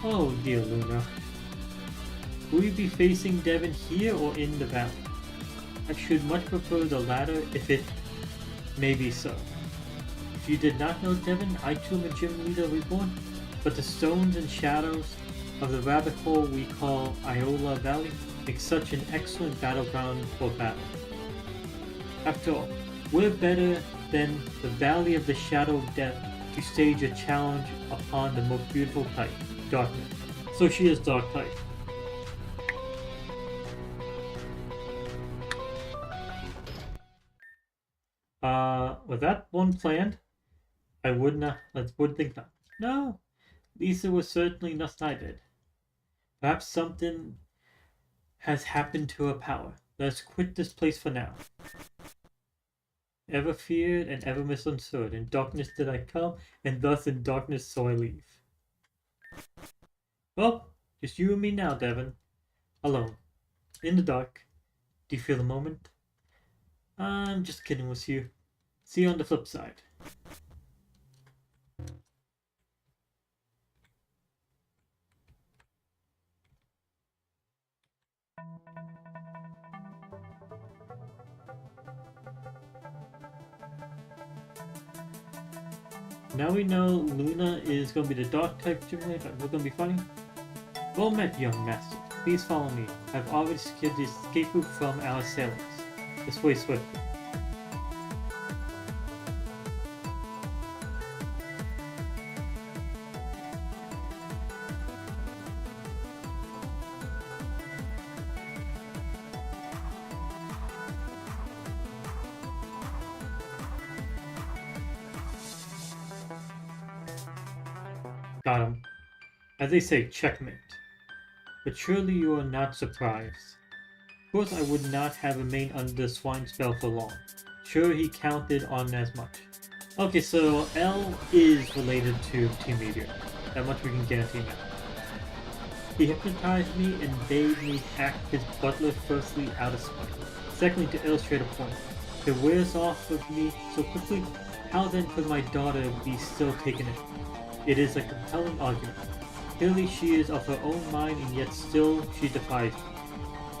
Oh dear Luna. Will you be facing Devin here or in the valley? I should much prefer the latter if it may be so. If you did not know Devin, I too am a gym leader Reborn, but the stones and shadows of the rabbit hole we call Iola Valley make such an excellent battleground for battle. After all, we're better than the Valley of the Shadow of Death to stage a challenge upon the most beautiful type, Darkness. So she is Dark type. Was that one planned? I would think not. No, Lisa was certainly nothing I did. Perhaps something has happened to her power. Let's quit this place for now. Ever feared and ever misunderstood. In darkness did I come, and thus in darkness so I leave. Well, just you and me now, Devin. Alone. In the dark. Do you feel the moment? I'm just kidding with you. See you on the flip side. Now we know Luna is going to be the dark type gym leader. We're going to be fighting. Well met, young master. Please follow me. I've already secured the escape route from our assailants. This way swiftly. Got him. As they say, checkmate. But surely you are not surprised. Of course I would not have remained under the swine spell for long. Sure he counted on as much. Okay, so L is related to Team Meteor. That much we can guarantee now. He hypnotized me and bade me hack his butler firstly out of spite. Secondly, to illustrate a point. If it wears off of me so quickly, how then could my daughter be still taken in? It is a compelling argument. Clearly she is of her own mind and yet still she defies me.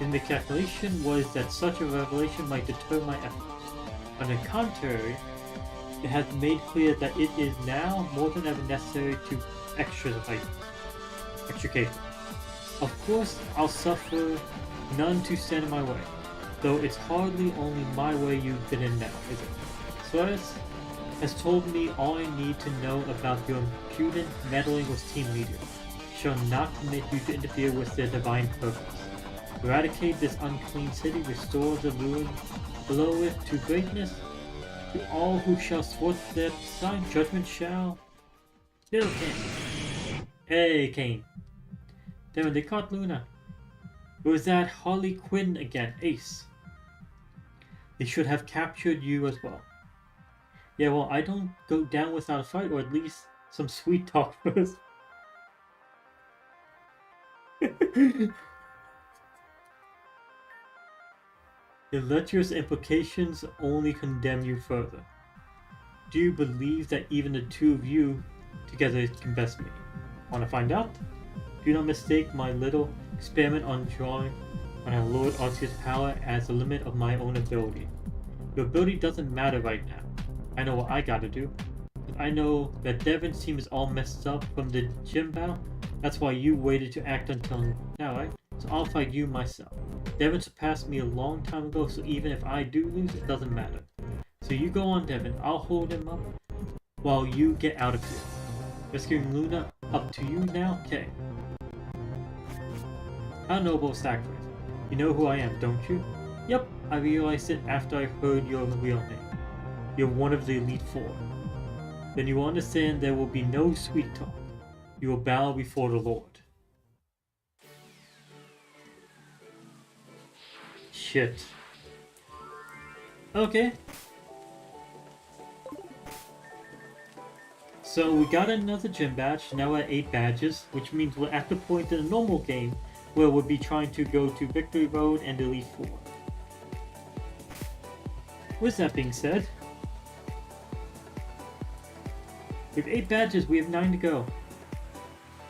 And the calculation was that such a revelation might deter my efforts. On the contrary, it has made clear that it is now more than ever necessary to extricate. Of course, I'll suffer none to stand in my way, though it's hardly only my way you've been in now, is it? Suarez has told me all I need to know about your impudent meddling with Team Meteor. Shall not permit you to interfere with their divine purpose. Eradicate this unclean city, restore the ruin below it to greatness. To all who shall thwart their design, judgment shall... Still Kane. Hey, Kane. Damn it, they caught Luna. It was that Harley Quinn again, Ace. They should have captured you as well. Yeah, well, I don't go down without a fight, or at least some sweet talk first. The lecherous implications only condemn you further. Do you believe that even the two of you together can best me? Want to find out? Do not mistake my little experiment on drawing on our Lord Arceus' power as the limit of my own ability. Your ability doesn't matter right now. I know what I gotta do. I know that Devin's team is all messed up from the gym battle. That's why you waited to act until now, right? So I'll fight you myself. Devin surpassed me a long time ago, so even if I do lose, it doesn't matter. So you go on, Devin. I'll hold him up while you get out of here. Rescuing Luna, up to you now? Okay. How noble sacrifice. You know who I am, don't you? Yep, I realized it after I heard your real name. You're one of the Elite Four. Then you will understand there will be no sweet talk. You will bow before the Lord. Shit. Okay. So we got another gym badge, now at 8 badges, which means we're at the point in a normal game where we'll be trying to go to Victory Road and Elite Four. With that being said, with 8 badges, we have 9 to go.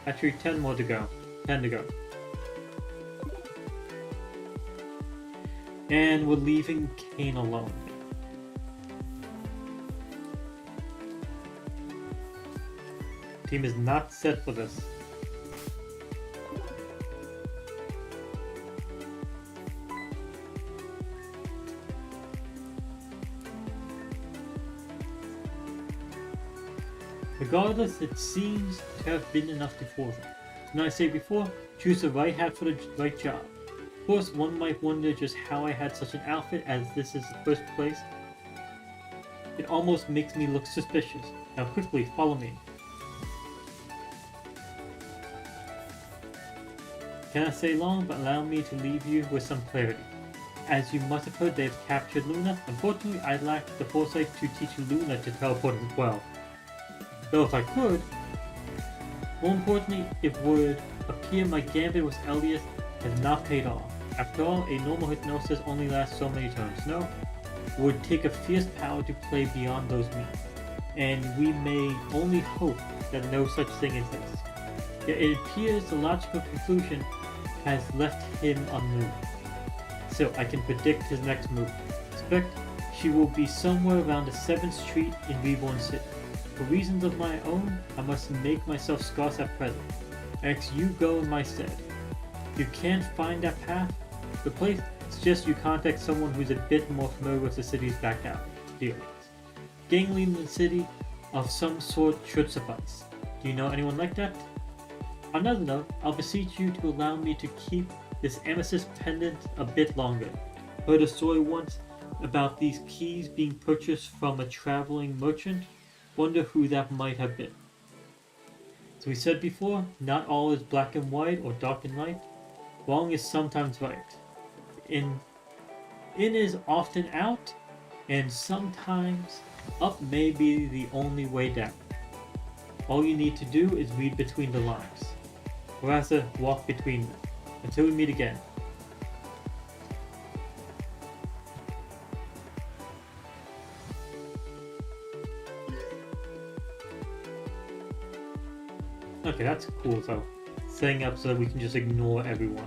Actually, 10 more to go. 10 to go. And we're leaving Kane alone. Team is not set for this. Regardless, it seems to have been enough to force them. And I say before, choose the right hat for the right job. Of course, one might wonder just how I had such an outfit, as this is the first place. It almost makes me look suspicious. Now quickly, follow me. Cannot stay long, but allow me to leave you with some clarity. As you must have heard, they have captured Luna. Unfortunately, I lack the foresight to teach Luna to teleport as well. Though if I could, more importantly, it would appear my gambit with Elias has not paid off. After all, a normal hypnosis only lasts so many turns. No, it would take a fierce power to play beyond those means, and we may only hope that no such thing exists. Yet it appears the logical conclusion has left him unmoved. So I can predict his next move. Expect she will be somewhere around the 7th Street in Reborn City. For reasons of my own, I must make myself scarce at present. Next, you go in my stead. If you can't find that path, the place suggests you contact someone who's a bit more familiar with the city's back alley dealings. Gang lead in the city of some sort should suffice. Do you know anyone like that? On another note, I'll beseech you to allow me to keep this amethyst pendant a bit longer. Heard a story once about these keys being purchased from a traveling merchant. Wonder who that might have been. As we said before, not all is black and white or dark and light. Wrong is sometimes right. In is often out, and sometimes up may be the only way down. All you need to do is read between the lines. Or rather, walk between them. Until we meet again. Okay, that's cool, so setting up so that we can just ignore everyone.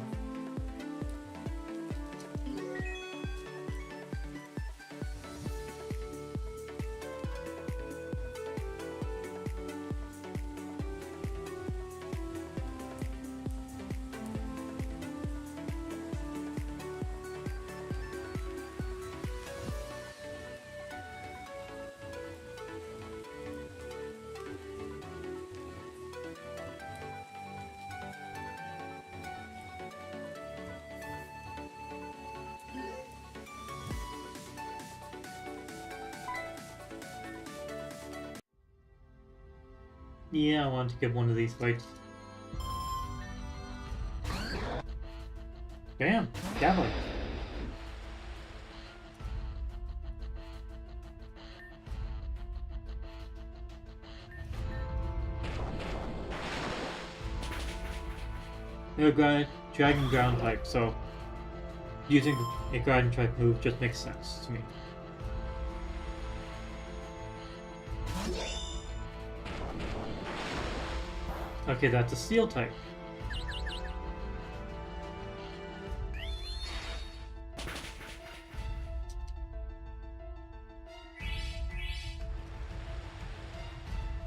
Yeah, I want to get one of these fights. Bam! Gavel. They're a dragon ground type, so using a dragon type move just makes sense to me. Okay, that's a steel type.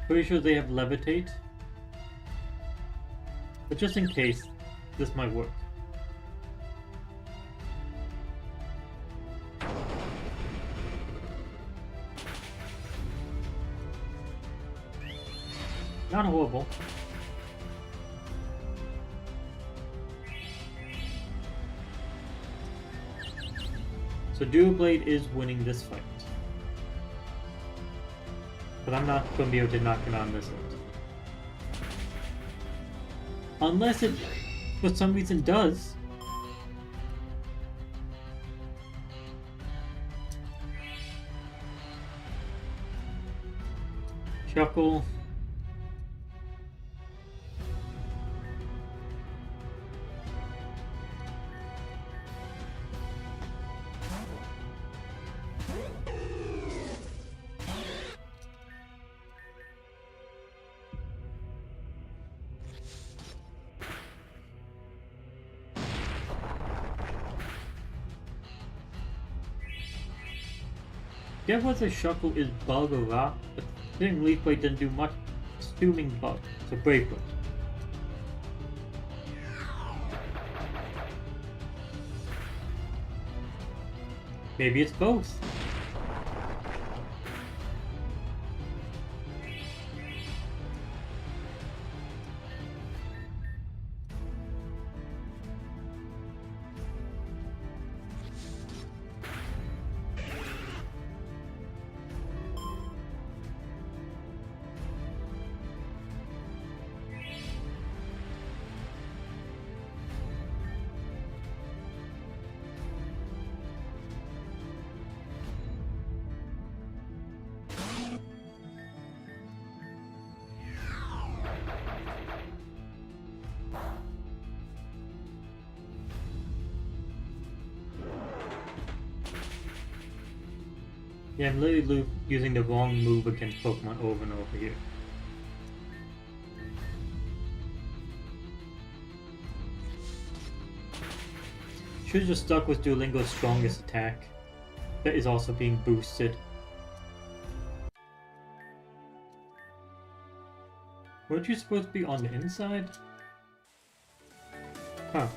Pretty sure they have levitate. But just in case, this might work. Not horrible. So Dual Blade is winning this fight. But I'm not going to be able to knock him out in this hit. Unless it, for some reason, does. Chuckle. Get what the Shuckle is bug or rock, but hitting Leaf Blade doesn't do much, assuming bug, so Brave Blade. Maybe it's both. Yeah, I'm literally using the wrong move against Pokemon over and over here. Should've just stuck with Duolingo's strongest attack. That is also being boosted. Weren't you supposed to be on the inside? Huh.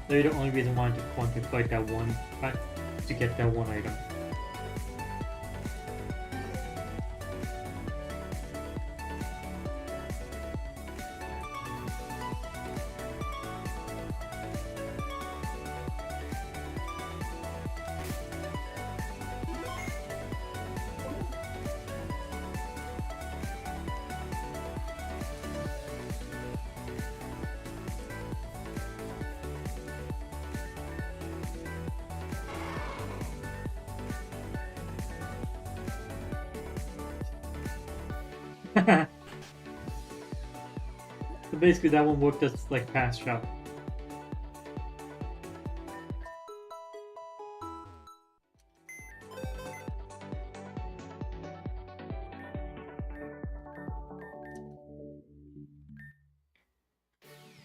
Maybe the only reason why I just want to fight that one, to get that one item. So basically that one worked as like pass shot.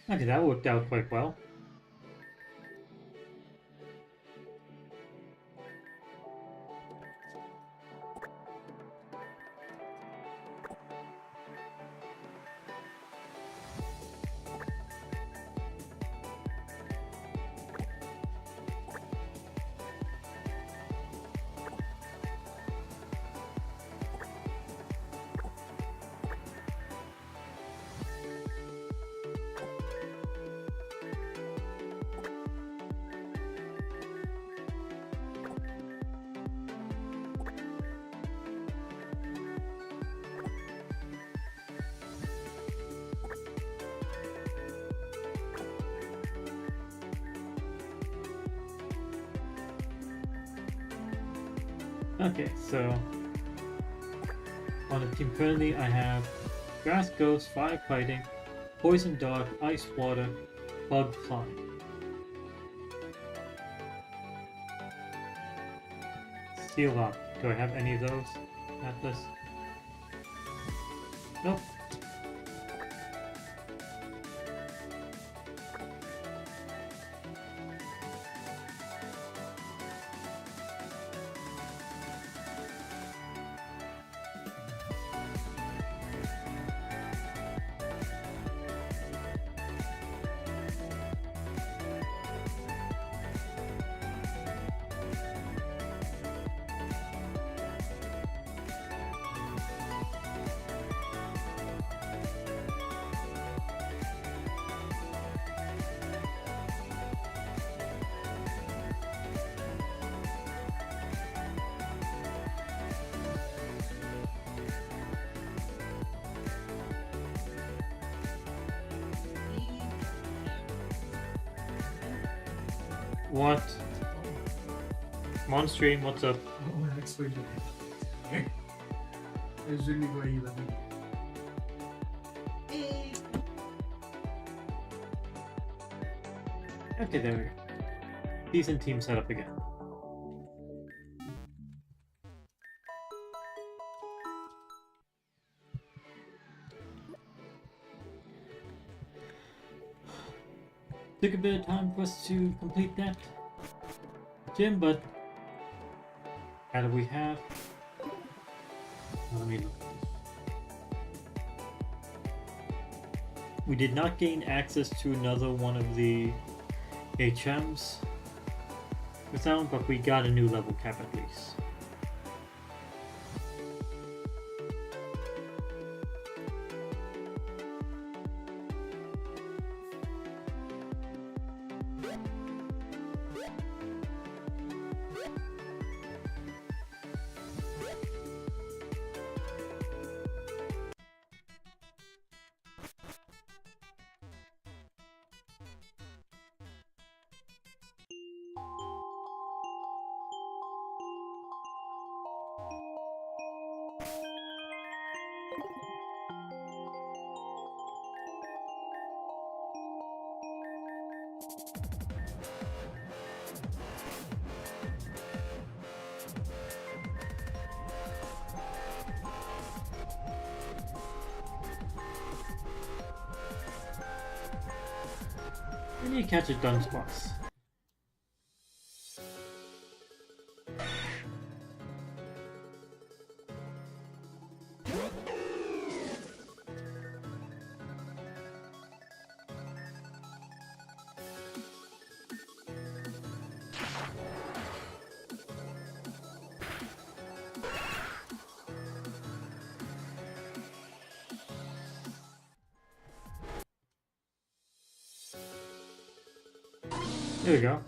Okay, that worked out quite well. Okay, so on the team currently I have Grass Ghost, Firefighting, Poison Dog, Ice Water, Bug Climb. Seal Up. Do I have any of those? Atlas? Nope. What? I'm on stream, what's up? Oh, that's what you do. It's really why you love me. Okay, there we go. Decent team setup again. Took a bit of time for us to complete that gym, but how do we have? Let me look. We did not gain access to another one of the HMs without, but we got a new level cap at least. And you catch a Dunsparce. There we go.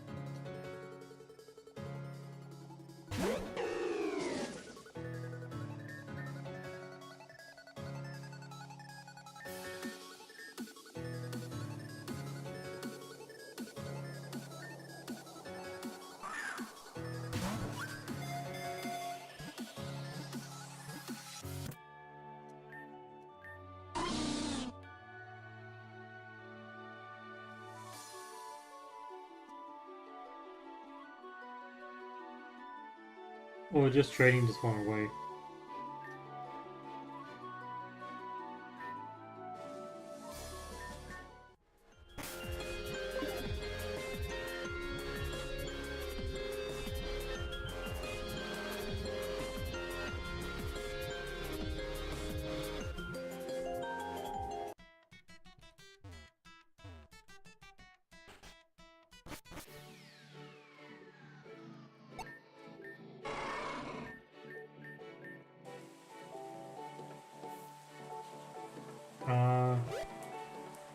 Or just trading this one away.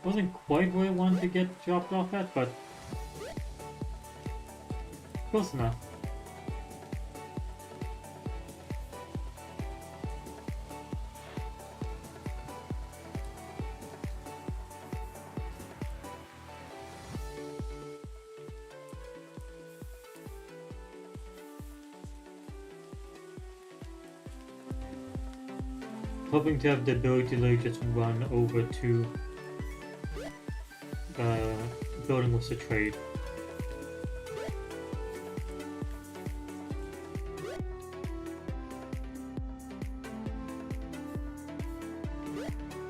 Wasn't quite where I wanted to get dropped off at, but close enough. hoping to have the ability to literally just run over to the building with the trade.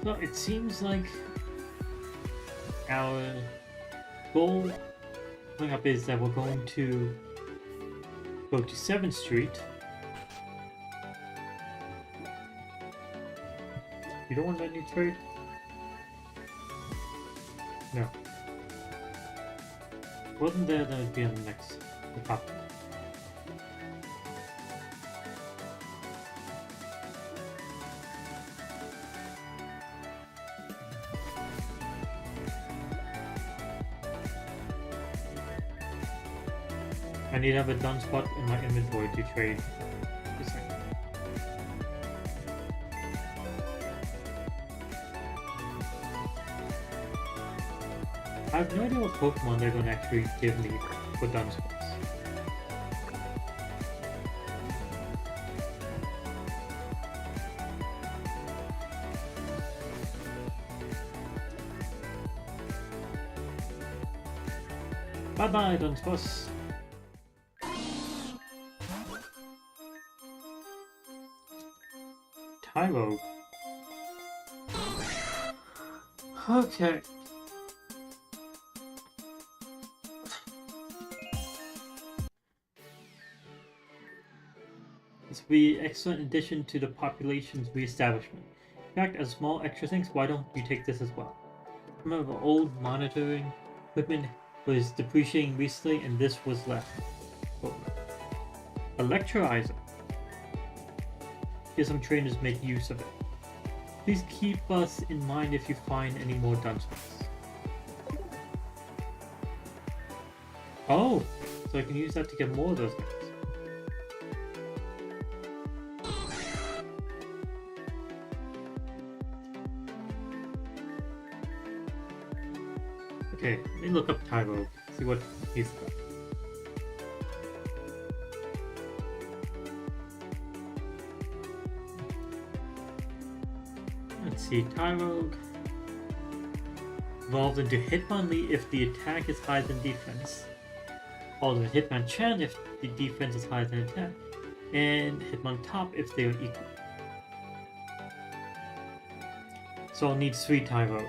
So it seems like our goal coming up is that we're going to go to 7th Street. You don't want any trade? No. Wasn't there, that would be on the next, the top. I need to have a done spot in my inventory to trade. Just like I have no idea what Pokemon they're going to actually give me for done spots. Bye bye, done spots. Tyro. Okay. This will be an excellent addition to the population's re-establishment. In fact, as small extra things, why don't you take this as well? Some of our old monitoring equipment was depreciating recently, and this was left. Electrolyzer. Here's some trainers make use of it. Please keep us in mind if you find any more done spots. Oh, so I can use that to get more of those things. Okay, let me look up Tyro, see what he's about. Let's see, Tyro evolved into Hitmonlee if the attack is higher than defense, followed by Hitmonchan if the defense is higher than attack, and Hitmontop if they are equal. So I'll need 3 Tyros.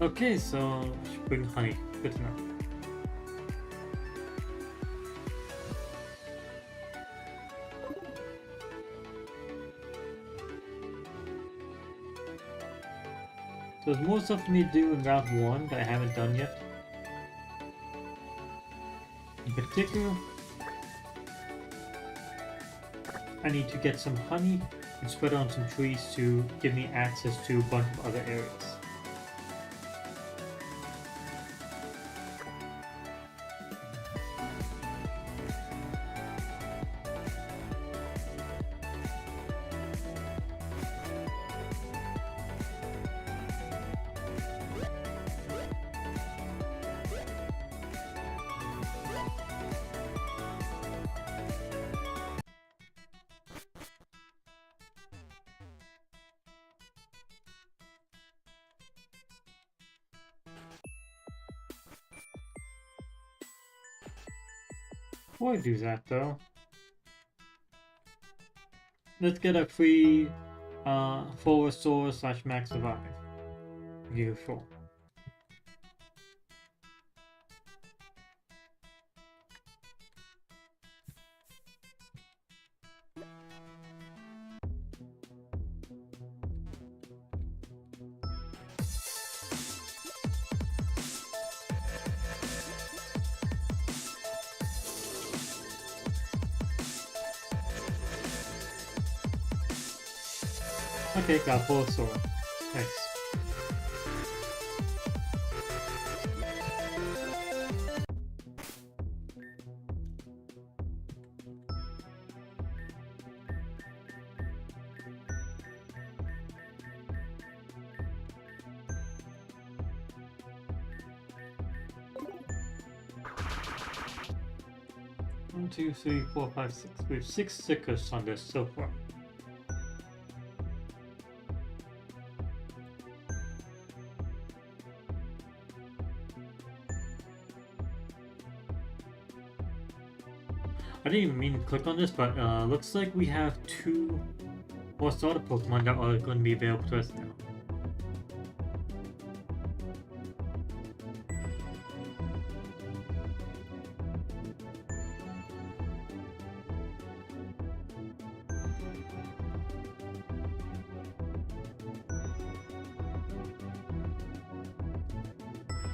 Okay, so I should bring honey. Good to know. There's more stuff for me to do in round 1 that I haven't done yet. In particular, I need to get some honey and spread on some trees to give me access to a bunch of other areas. Before I do that though, let's get a free full restore / max survive. Beautiful. Okay, got full sword. Nice. One, two, three, four, five, six. We have 6 stickers on this so far. I didn't even mean to click on this, but looks like we have 2 more starter Pokemon that are going to be available to us now.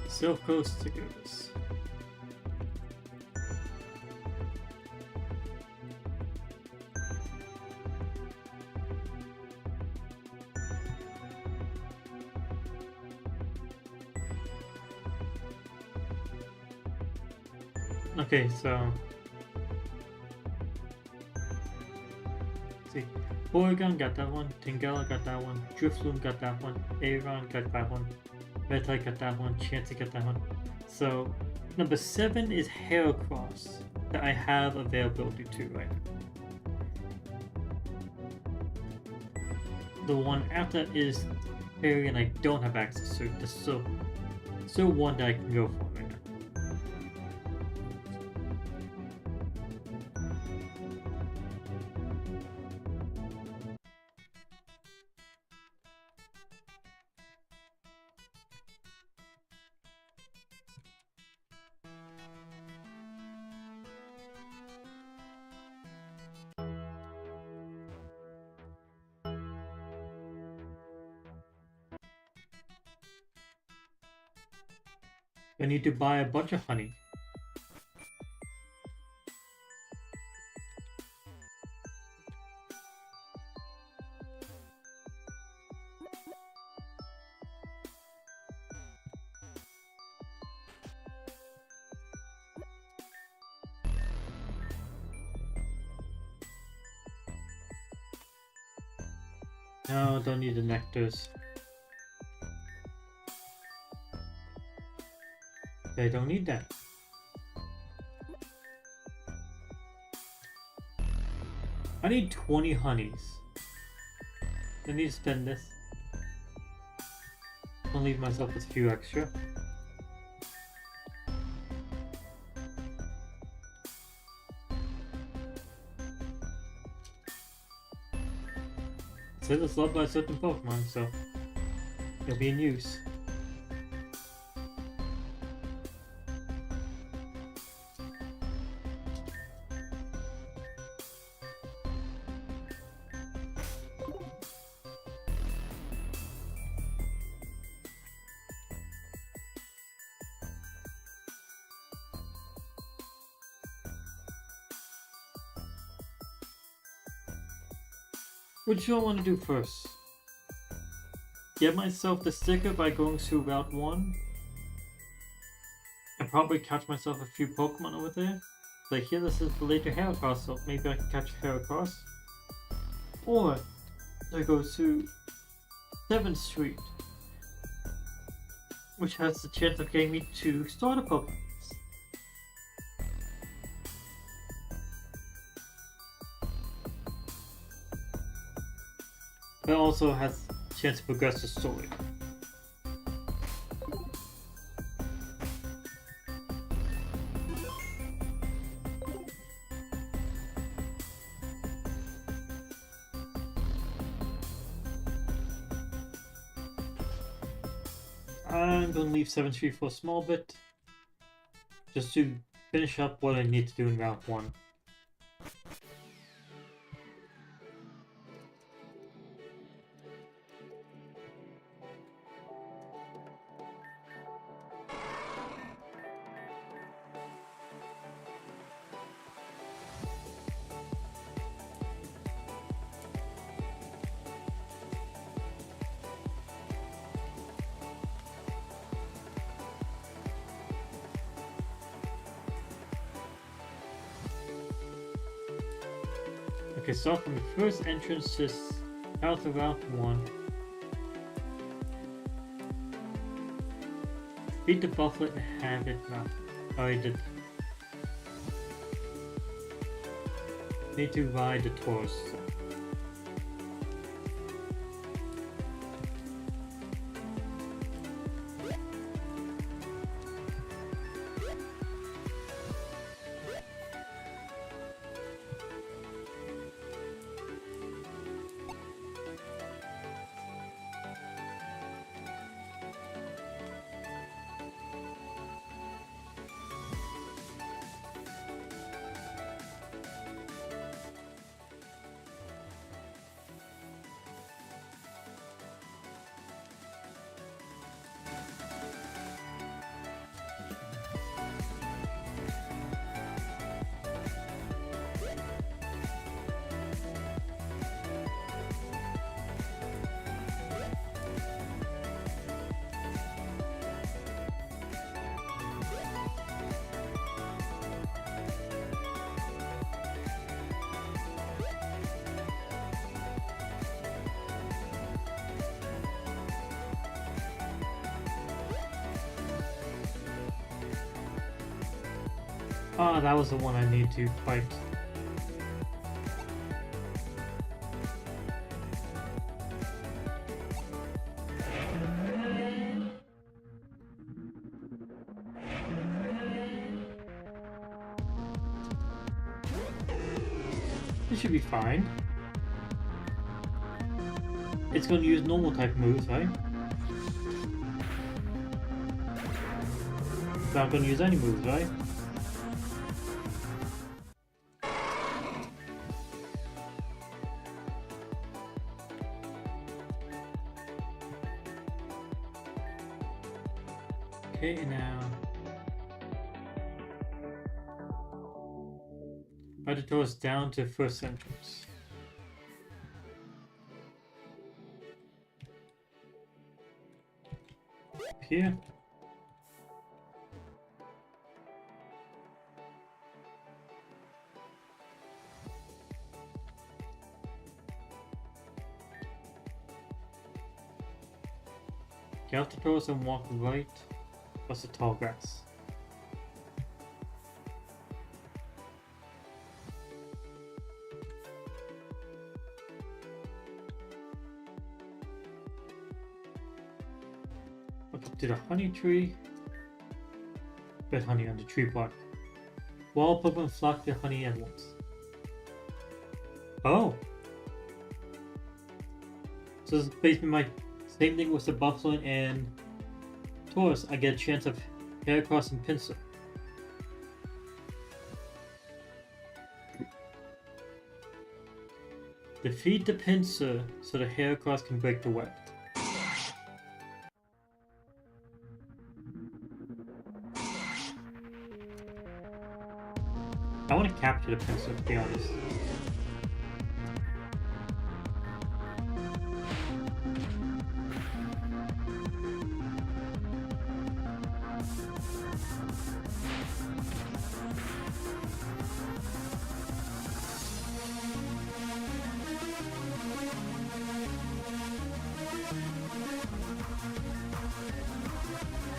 Silk Coast stickers. Okay, so let's see, Porygon got that one, Tangela got that one, Drifloon got that one, Aeron got that one, Medtite got that one, Chansey got that one. So number 7 is Heracross that I have availability to right now. The one after that is Harry and I don't have access to. There's still one that I can go for right now. I need to buy a bunch of honey. No, don't need the nectars. They don't need that. I need 20 honeys. I need to spend this. I'll leave myself with a few extra. It says it's loved by certain Pokemon, so it'll be in use. Which do I want to do first? Get myself the sticker by going through Route 1. And probably catch myself a few Pokemon over there. Like here, this is the later Heracross, so maybe I can catch Heracross. Or I go to 7th Street, which has the chance of getting me 2 starter Pokemon. It also has a chance to progress the story. I'm gonna leave 7th Street for a small bit, just to finish up what I need to do in Route 1. Okay, so from the first entrance to south of Route 1. Beat the Buffalo and have it now. Oh, I did. Need to ride the Taurus. Ah, that was the one I need to fight. This should be fine. It's going to use normal type moves, right? It's not going to use any moves, right? Okay, now ride the Taurus down to first entrance. Here. Get off the Taurus and walk right. Plus the tall grass. Look up to the honey tree. Get honey on the tree bark. Wild Pokemon flock the honey at once. Oh! So this is basically my same thing with the Buffalo and Taurus. I get a chance of Heracross and Pinsir. Defeat the Pinsir so the Heracross can break the web. I want to capture the Pinsir, to be honest.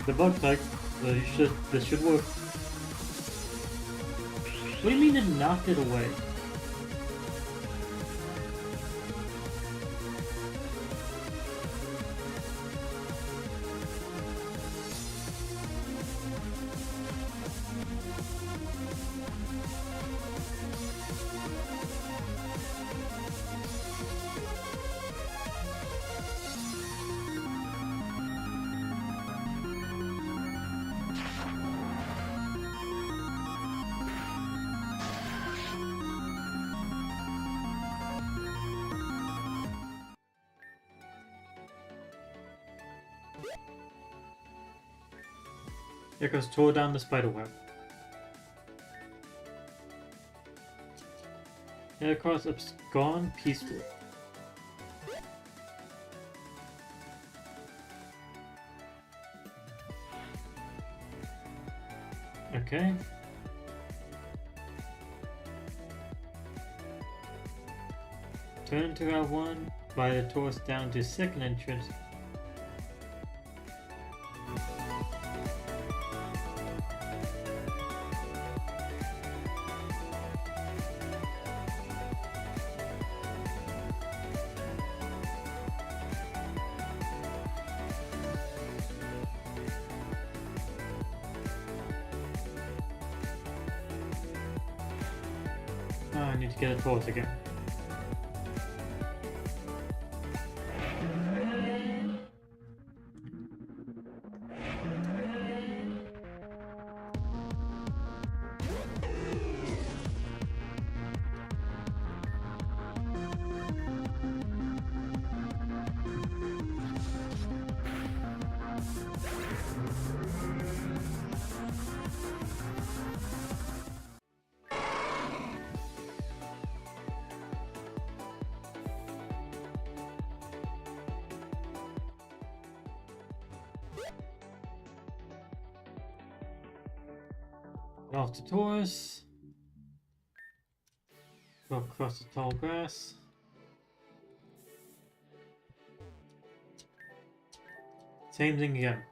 The bug type, so this should work. What do you mean it knocked it away? It goes tore down the spider web. Head across abscond peacefully. Okay. Turn to Route 1 by the tourist down to second entrance. Oh, I need to get a tourist again. Off to Taurus. Go across the tall grass. Same thing again.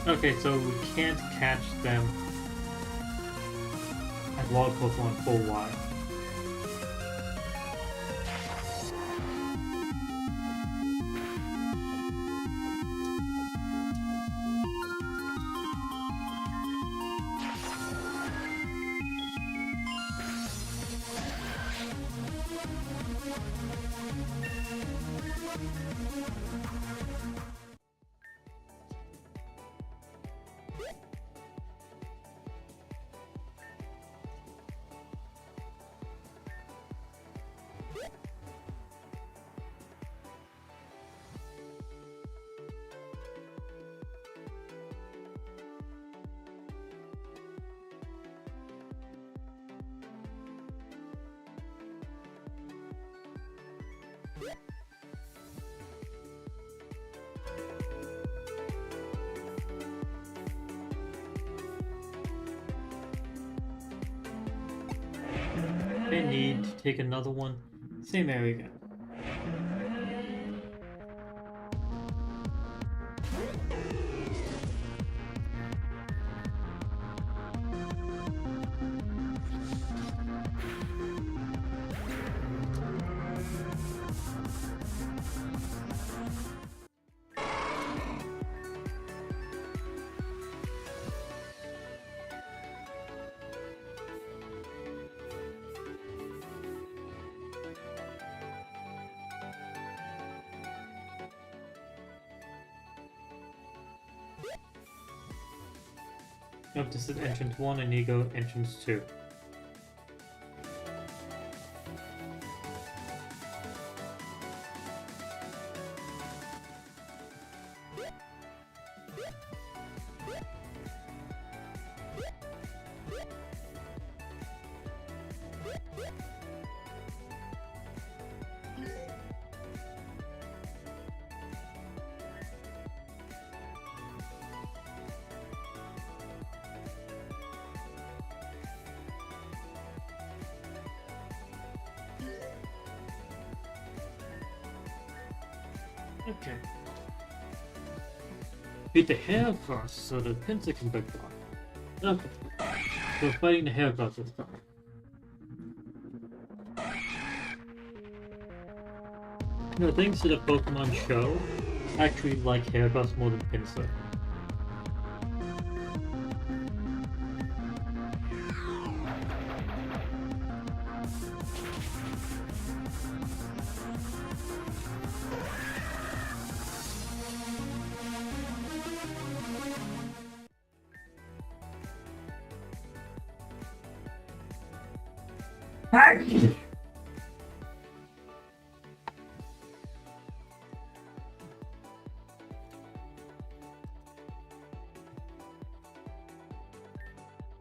Okay, so we can't catch them at wild Pokemon for a while. I need to take another one. Same area again. Nope, this is entrance 1, I need to go entrance 2. Okay. Beat the hair first so the pencil can break down. Okay. So we're fighting the hair cross this time. You know, thanks to the Pokemon show, I actually like hair cross more than Pinsir.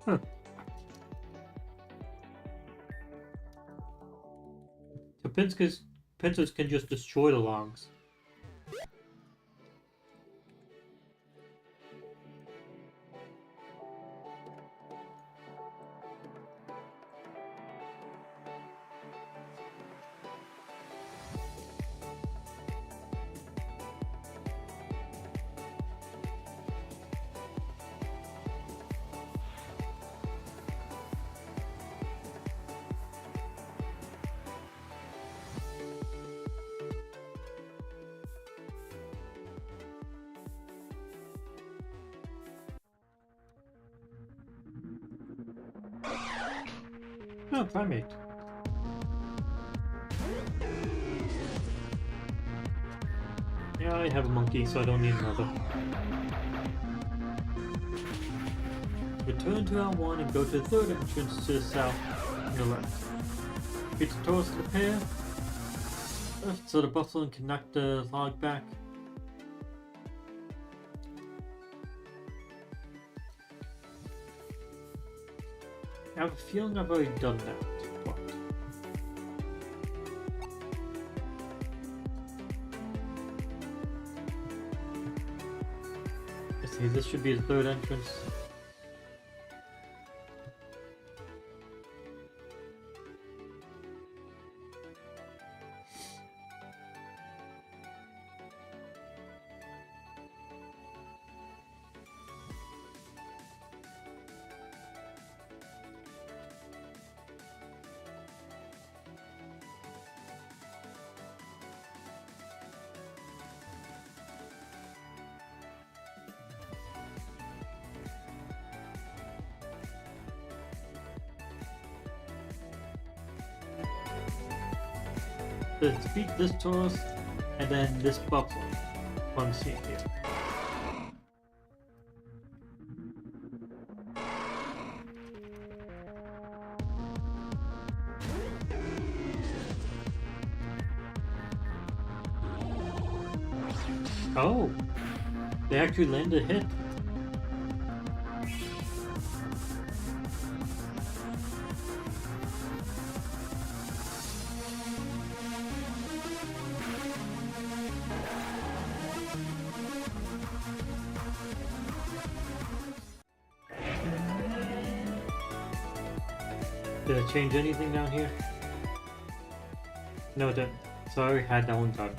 Huh. So Pinsir can just destroy the longs. Oh, primate. Yeah, I have a monkey, so I don't need another. Return to R1 and go to the third entrance to the south and the left. Hit the Taurus to the pair, so the buffalo can knock the log back. I have a feeling I've already done that. What? Let's see, this should be the third entrance. Let's beat this Taurus and then this buffalo. One scene here. Oh, they actually landed a hit. Did I change anything down here? No, it didn't. So I already had that one done.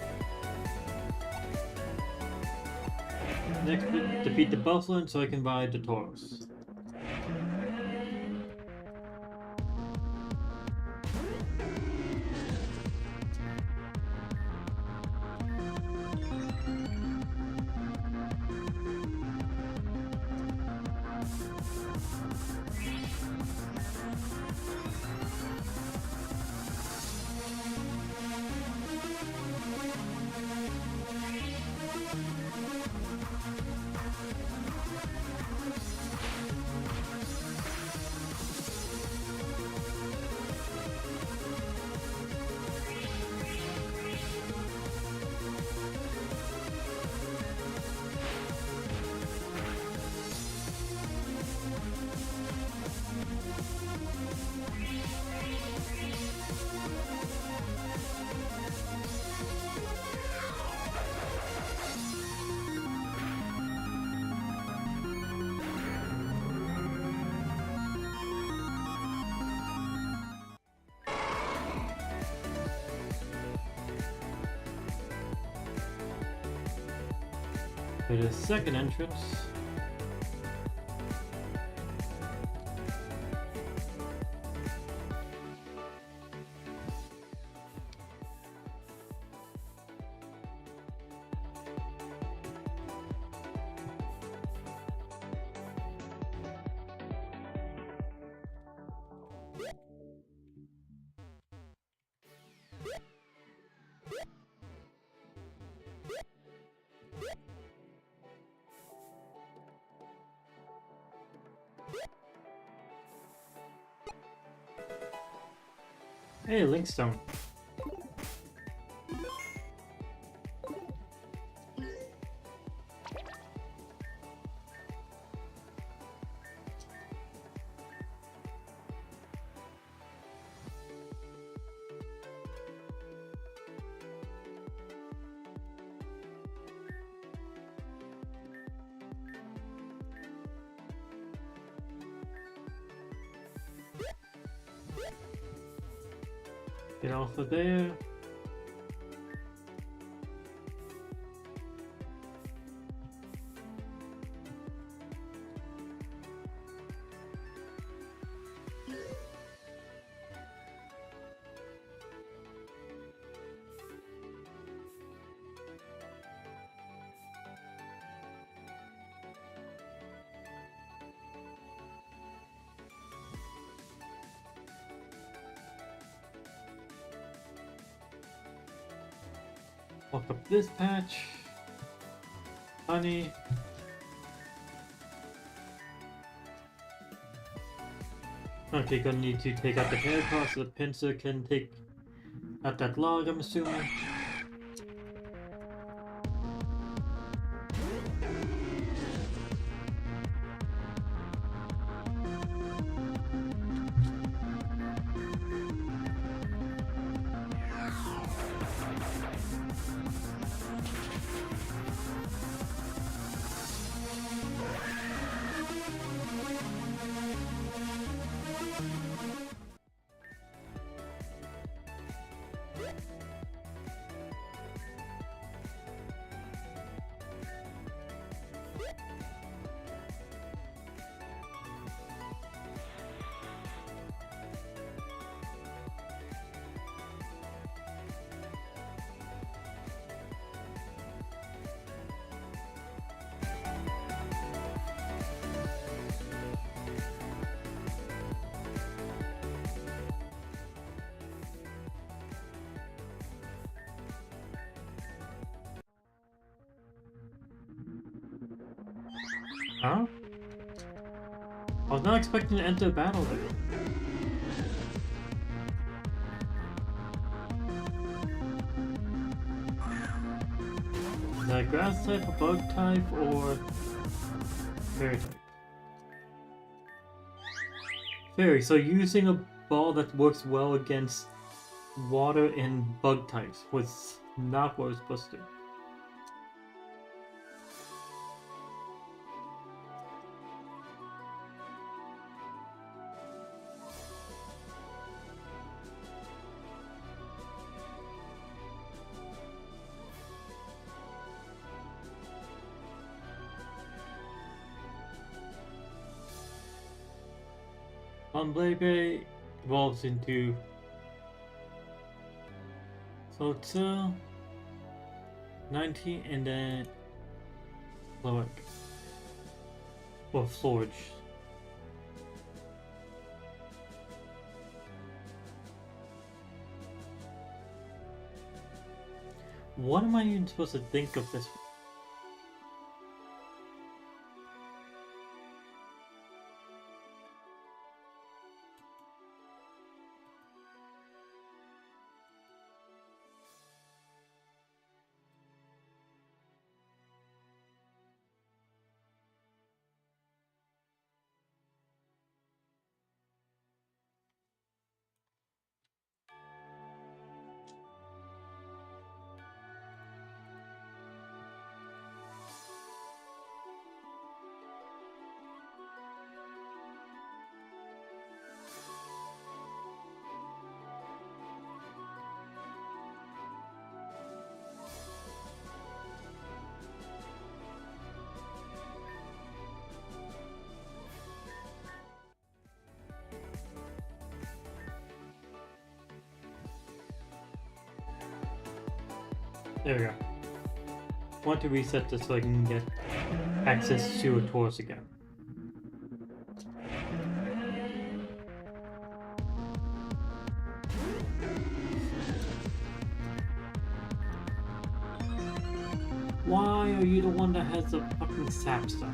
Next, defeat the buffalo so I can ride the Taurus. For the second entrance, hey, Linkstone. Get off of there. Walk up this patch. Honey. Okay, gonna need to take out the hair claw so the pincer can take out that log, I'm assuming. Huh? I was not expecting to enter battle there. Is that grass type, a bug type, or fairy type? Fairy, so using a ball that works well against water and bug types was not what I was supposed to do. Blade evolves into Floatzel 19 and then Loic or Forge. What am I even supposed to think of this? There we go. Want to reset this so I can get access to a Taurus again. Why are you the one that has the fucking sap stuff?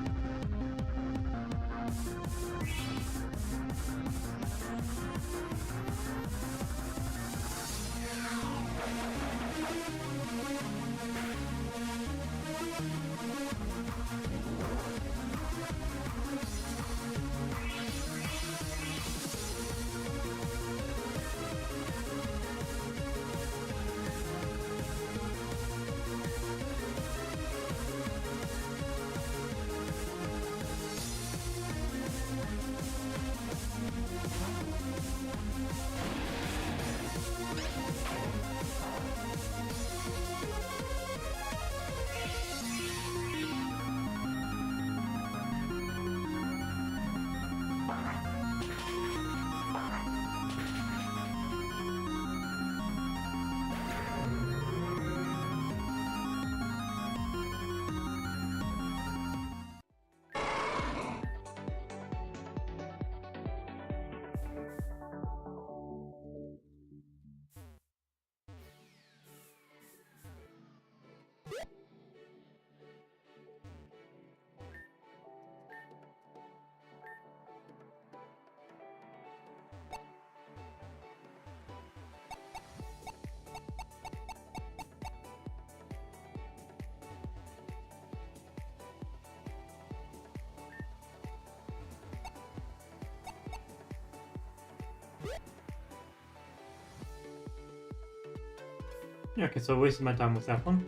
Okay, so I wasted my time with that one.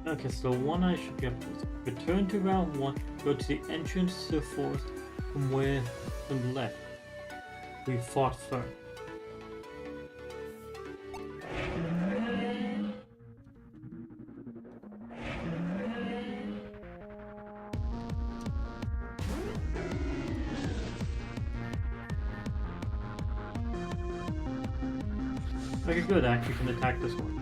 Okay, so the one I should be able to return to Route 1, go to the entrance to the forest from where from the left we fought first. Okay, good, I actually can attack this one.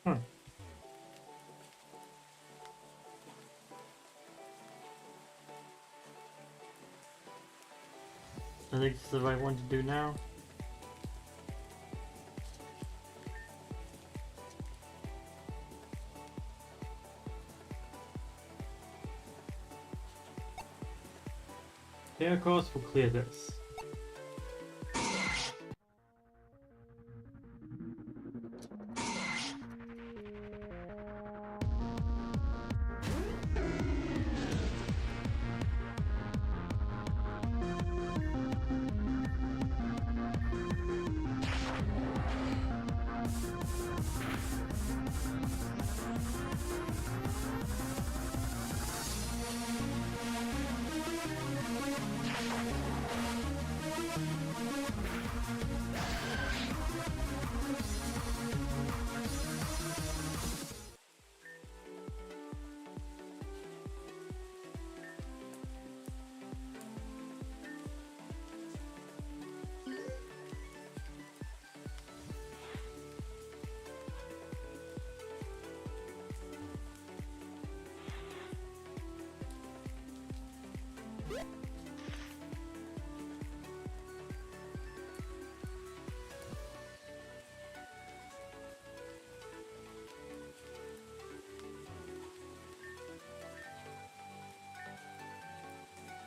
Huh. I think this is the right one to do now. Hair cross will clear this.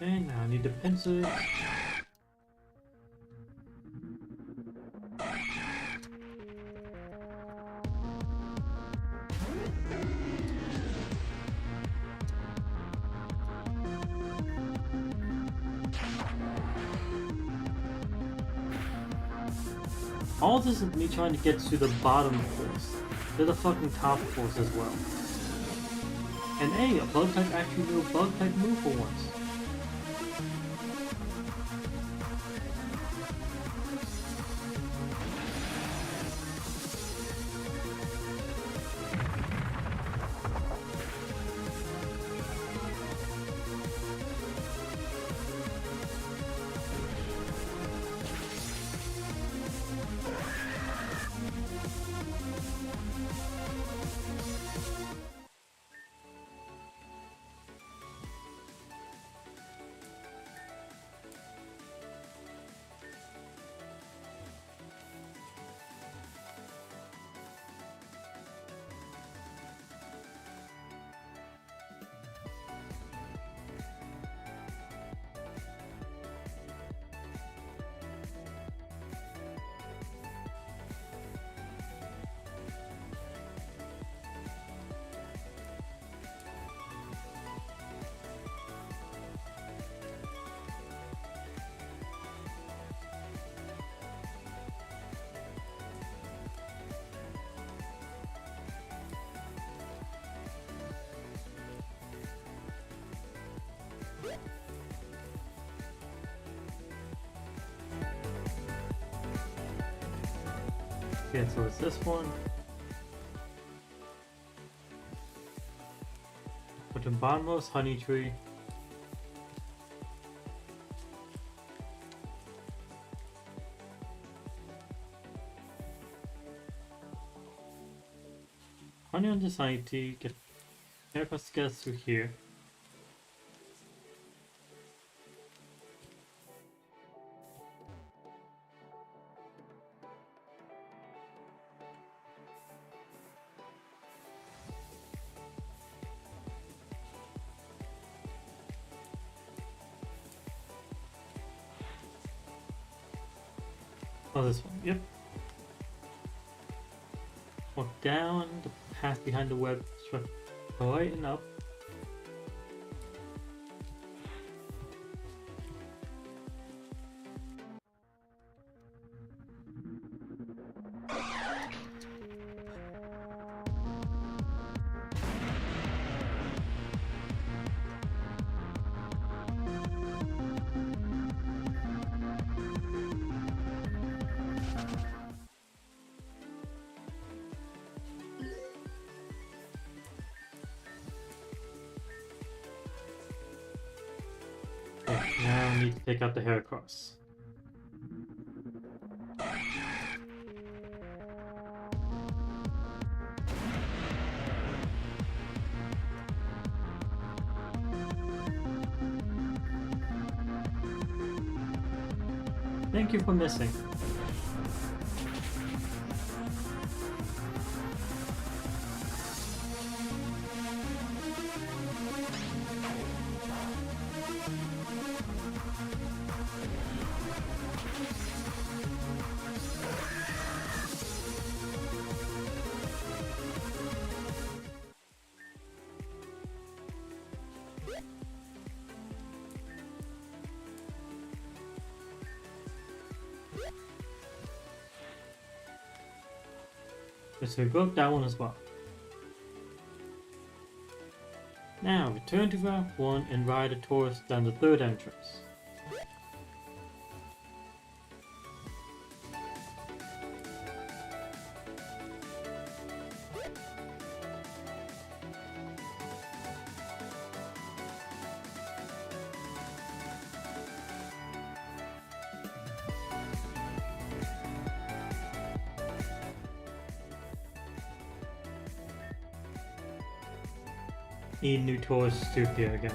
And now I need the pencil. All this is me trying to get to the bottom course. To the fucking top course as well. And hey, a bug type actually knew a bug type move for once. Okay, so it's this one. Put in bottommost honey tree. Honey on this honey tea, get haircuts to get us through here. Oh, this one, yep. Walk down the path behind the web, right and up. Now I need to take out the hair cross. Thank you for missing. So we broke that one as well. Now return to Route 1 and ride a tourist down the third entrance. Need new tourists to here again.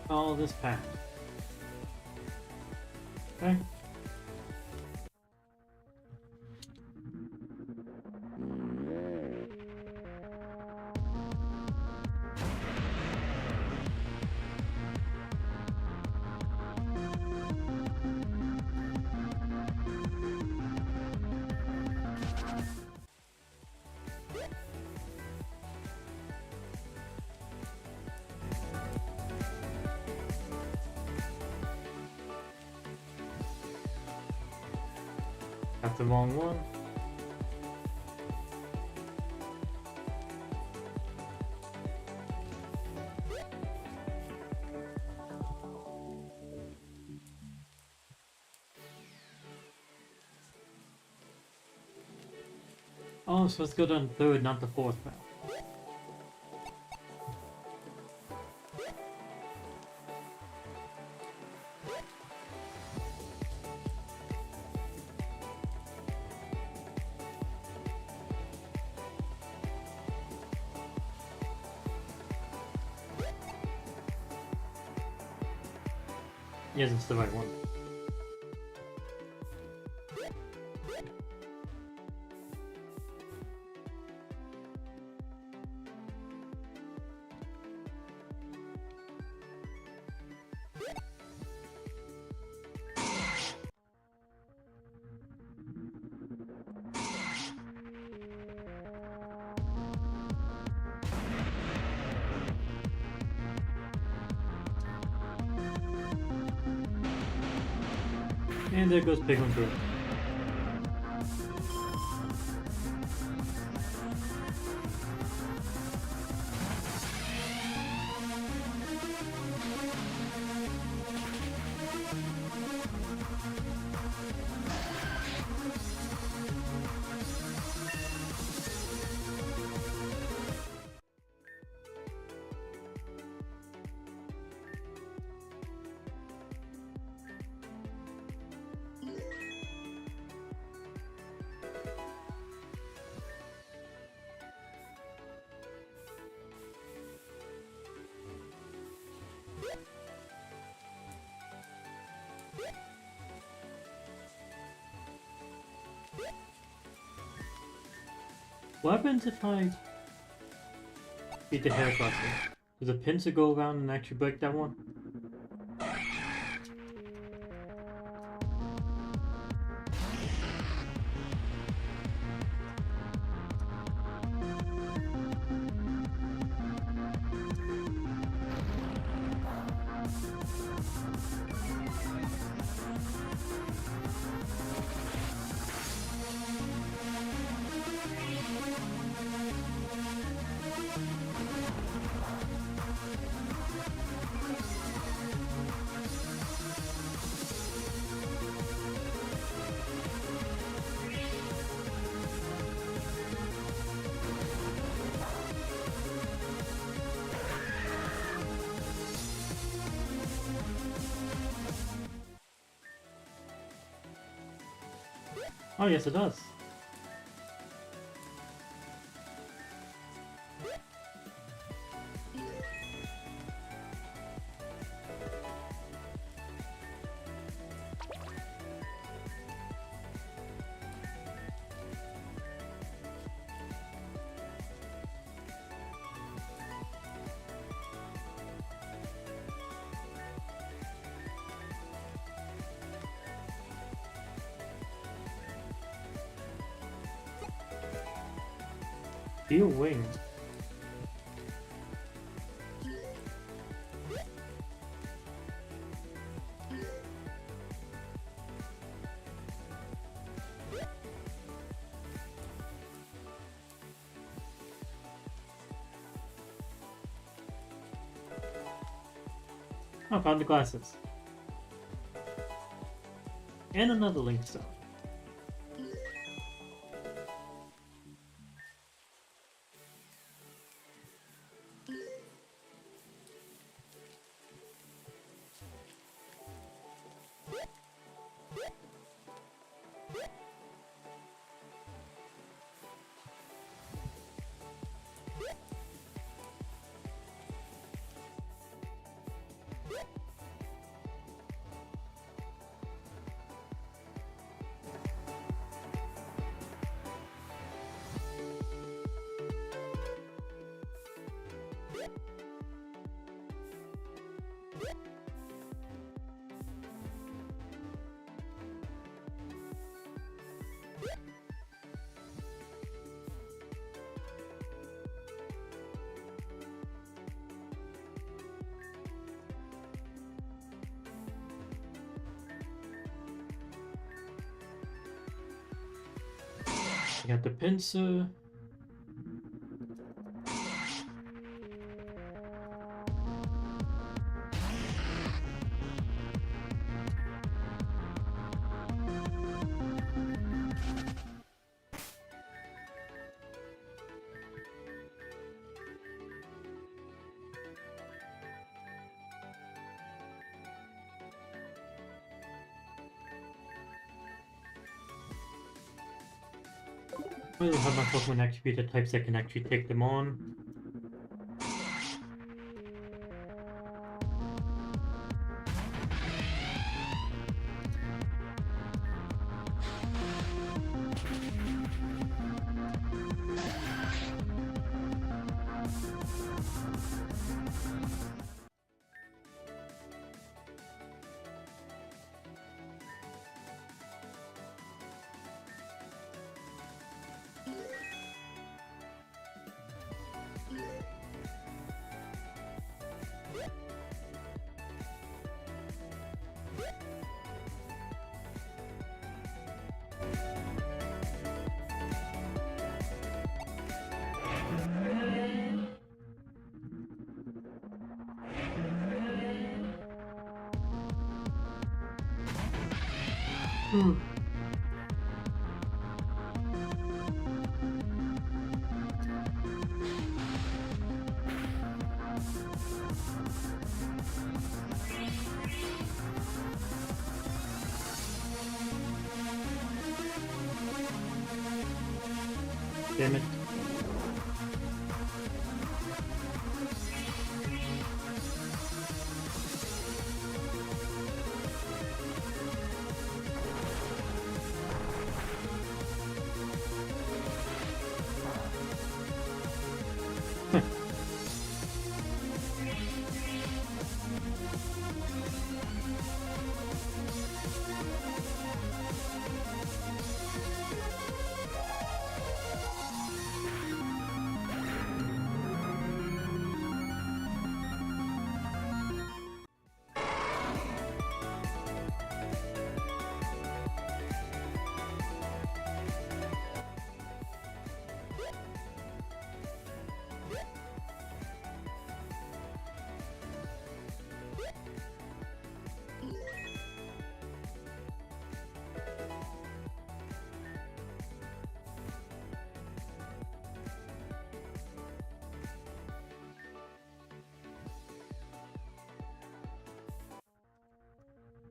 Follow this path. Okay. Got the wrong one. Oh, so let's go down the third, not the fourth now. Yes, it's the right one. And there goes Pig on Tour. What happens if I beat the hair crossing? Does the pincer go around and actually break that one? Oh, yes, it does. Steel wing. Oh, found the glasses. And another link stone. I got the pincer. I will have my Pokemon actually be the types that can actually take them on. Whew. Damn it.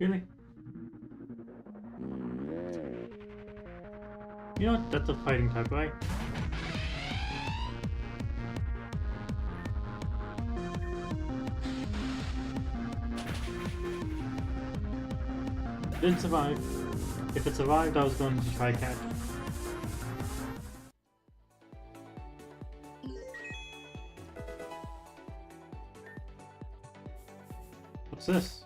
Really? You know what? That's a fighting type, right? Didn't survive. If it survived, I was going to try catch. What's this?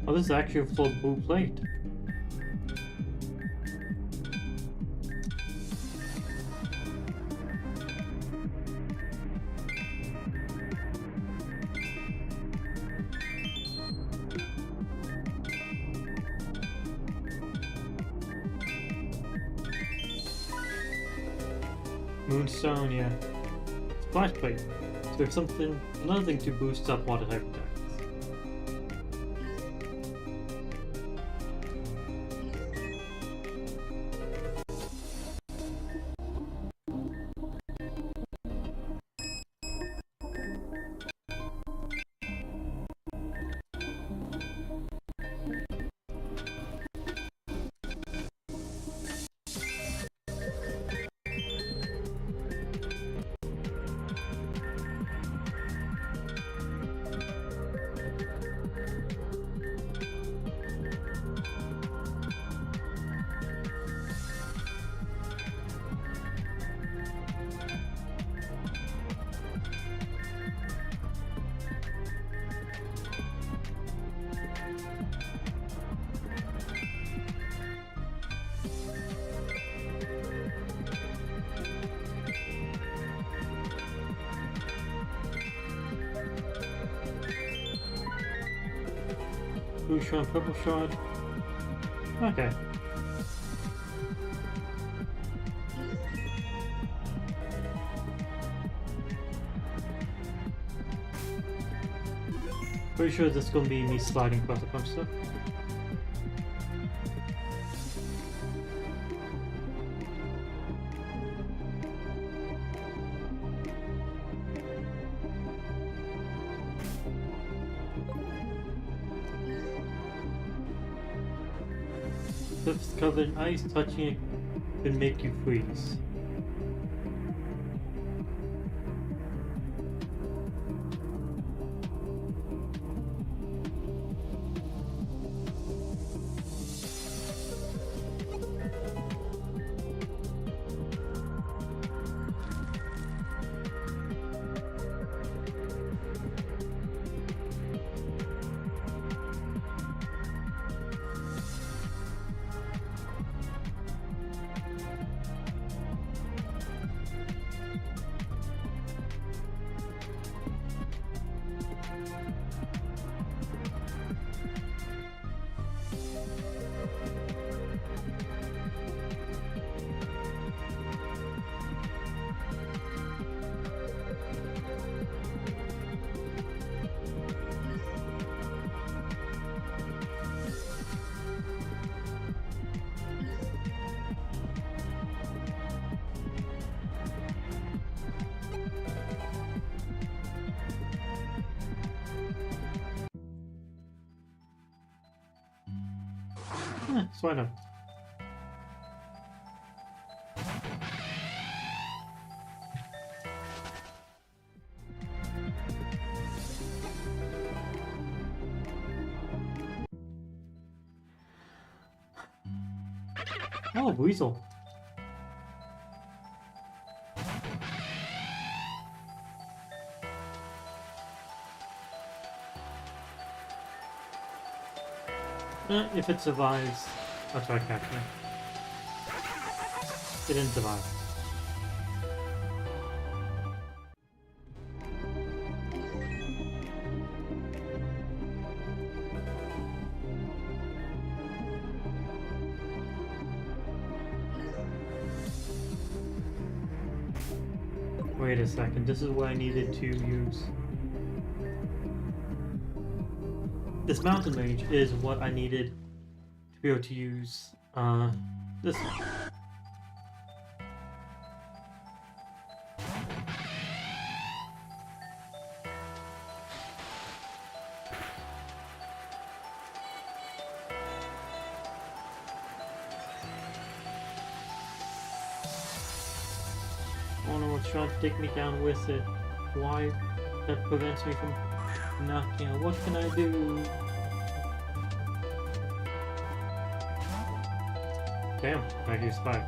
Oh, this is actually a full blue plate. Moonstone, yeah. Splash plate. So there's something, another thing to boost up water type attacks. Blue shard, purple shard. Okay. Pretty sure this is gonna be me sliding across a bunch of stuff. Cliffs covered in ice, touching it can make you freeze. So I know. Oh, weasel. If it survives, I'll try catching it. It didn't survive. Wait a second, this is what I needed to use. This mountain range is what I needed to be able to use this one. Oh no, it's trying to take me down with it. Why? That prevents me from knocking out. What can I do? Damn, I do spy.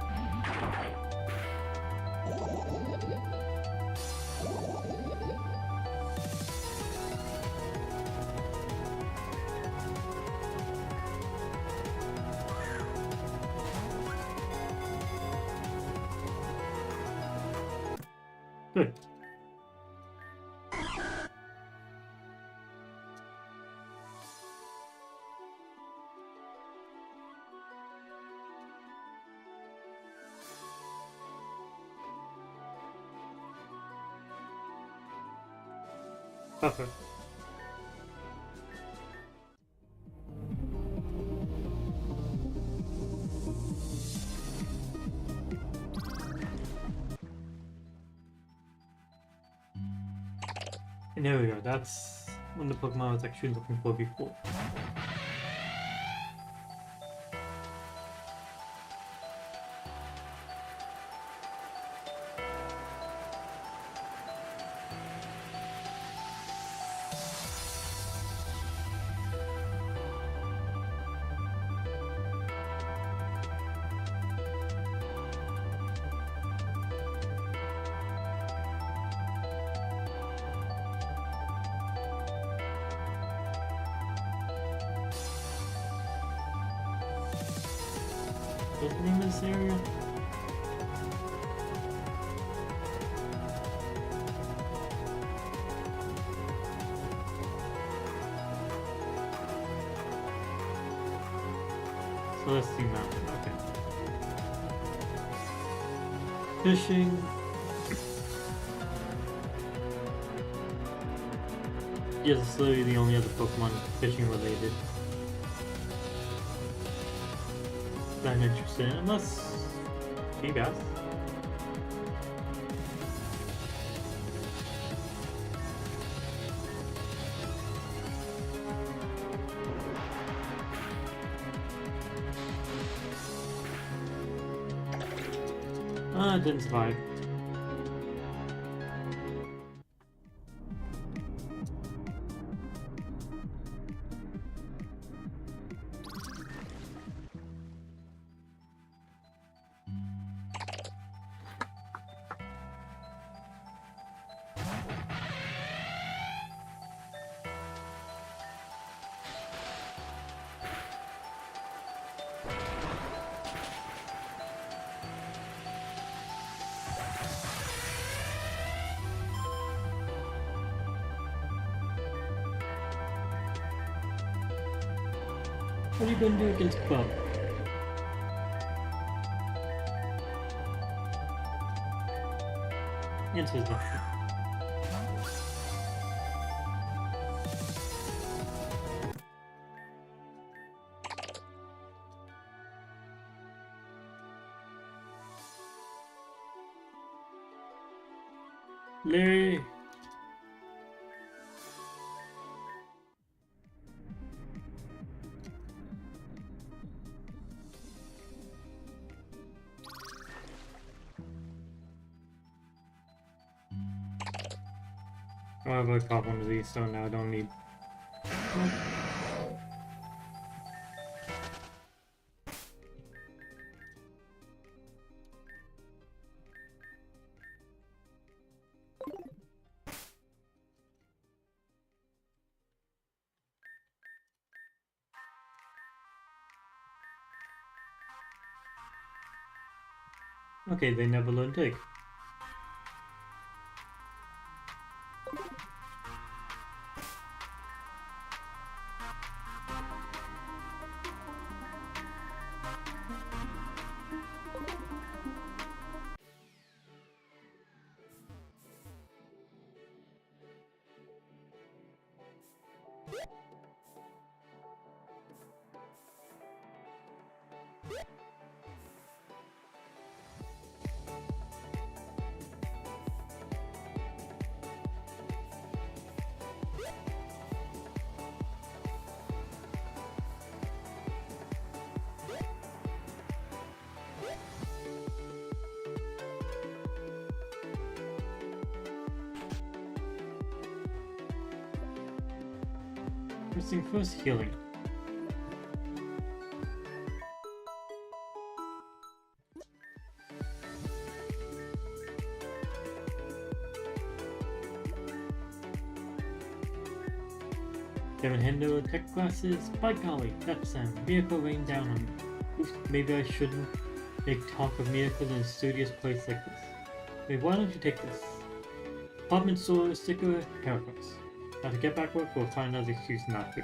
Good. Perfect. And there we go, that's when the Pokemon I was actually looking for before. What's the name of this area? Celestine Mountain, okay. Fishing. Yes, it's literally the only other Pokemon fishing related that I'm interested in, unless G-Bass. It didn't survive. What are you going to do against Bub? Answer is nothing. Larry! I've already caught one of these, so now I don't need. Okay, they never learn Dig. First thing first, healing. Devin Hendo, tech glasses, by golly, that's them. Miracle rained down on me. Oops, maybe I shouldn't make talk of miracles in a studious place like this. Wait, why don't you take this? Department store sticker, haircuts. Now to get back work, we'll find another excuse not to.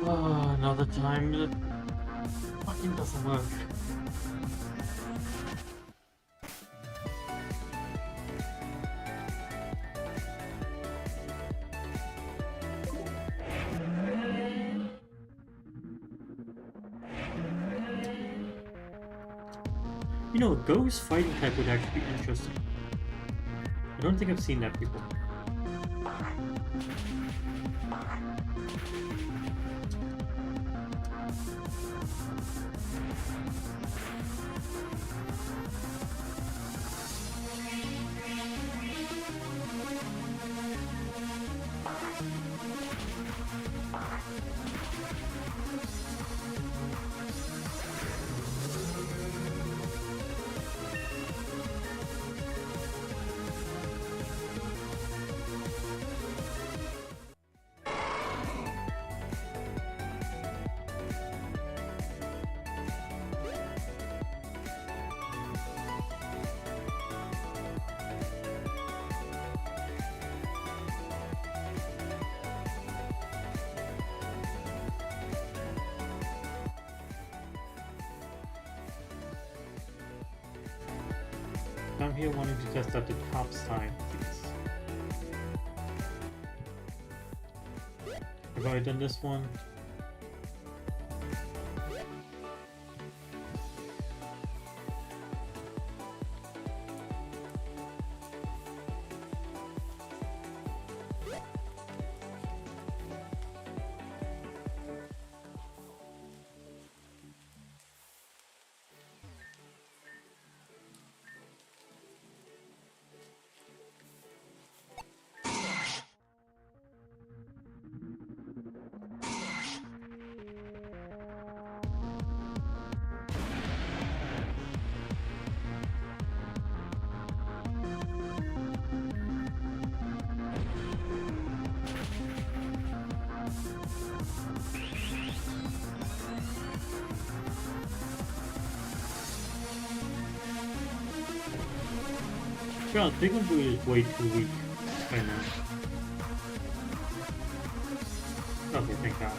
Oh, another time it fucking doesn't work. You know, a ghost fighting type would actually be interesting. I don't think I've seen that before. I'm here wanting to test out the top side of these. I've already done this one. God, Big One Blue is way too weak right now. Okay, thank God.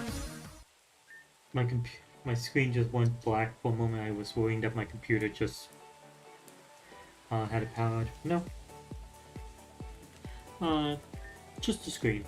My screen just went black for a moment. I was worrying that my computer just had it powered. No. Just the screen.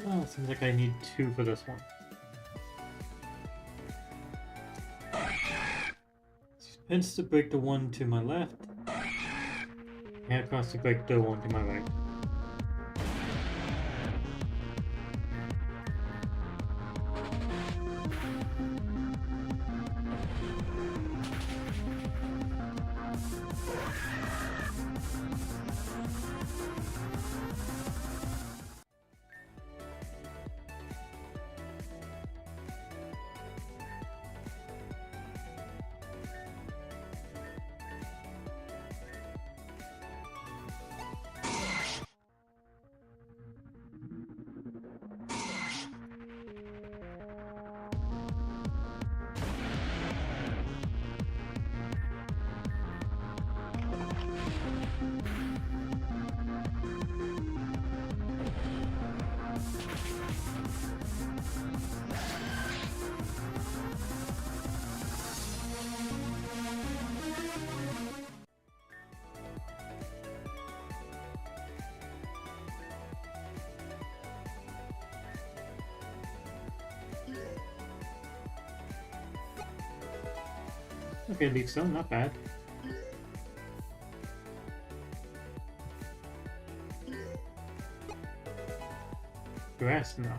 Oh, seems like I need 2 for this one. Spins to break the one to my left. And across to break the one to my right. Okay, leaf stone, not bad. Grass knot.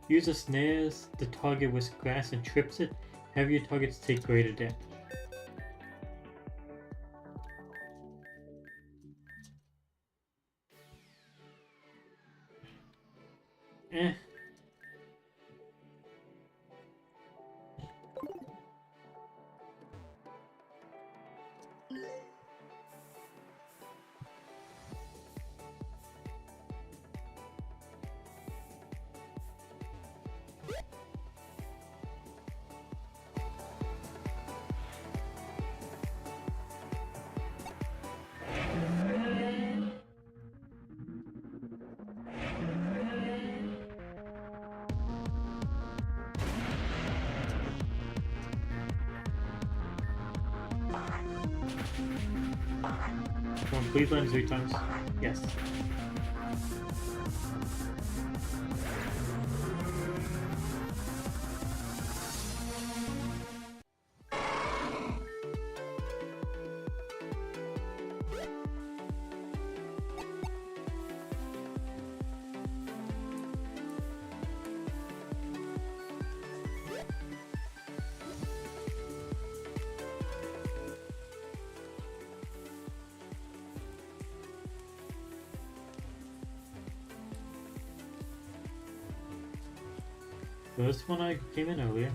Use the snares the target with grass and trips it. Have your targets take greater damage. Eh. Come on, please land 3 times. Yes. This one I came in earlier.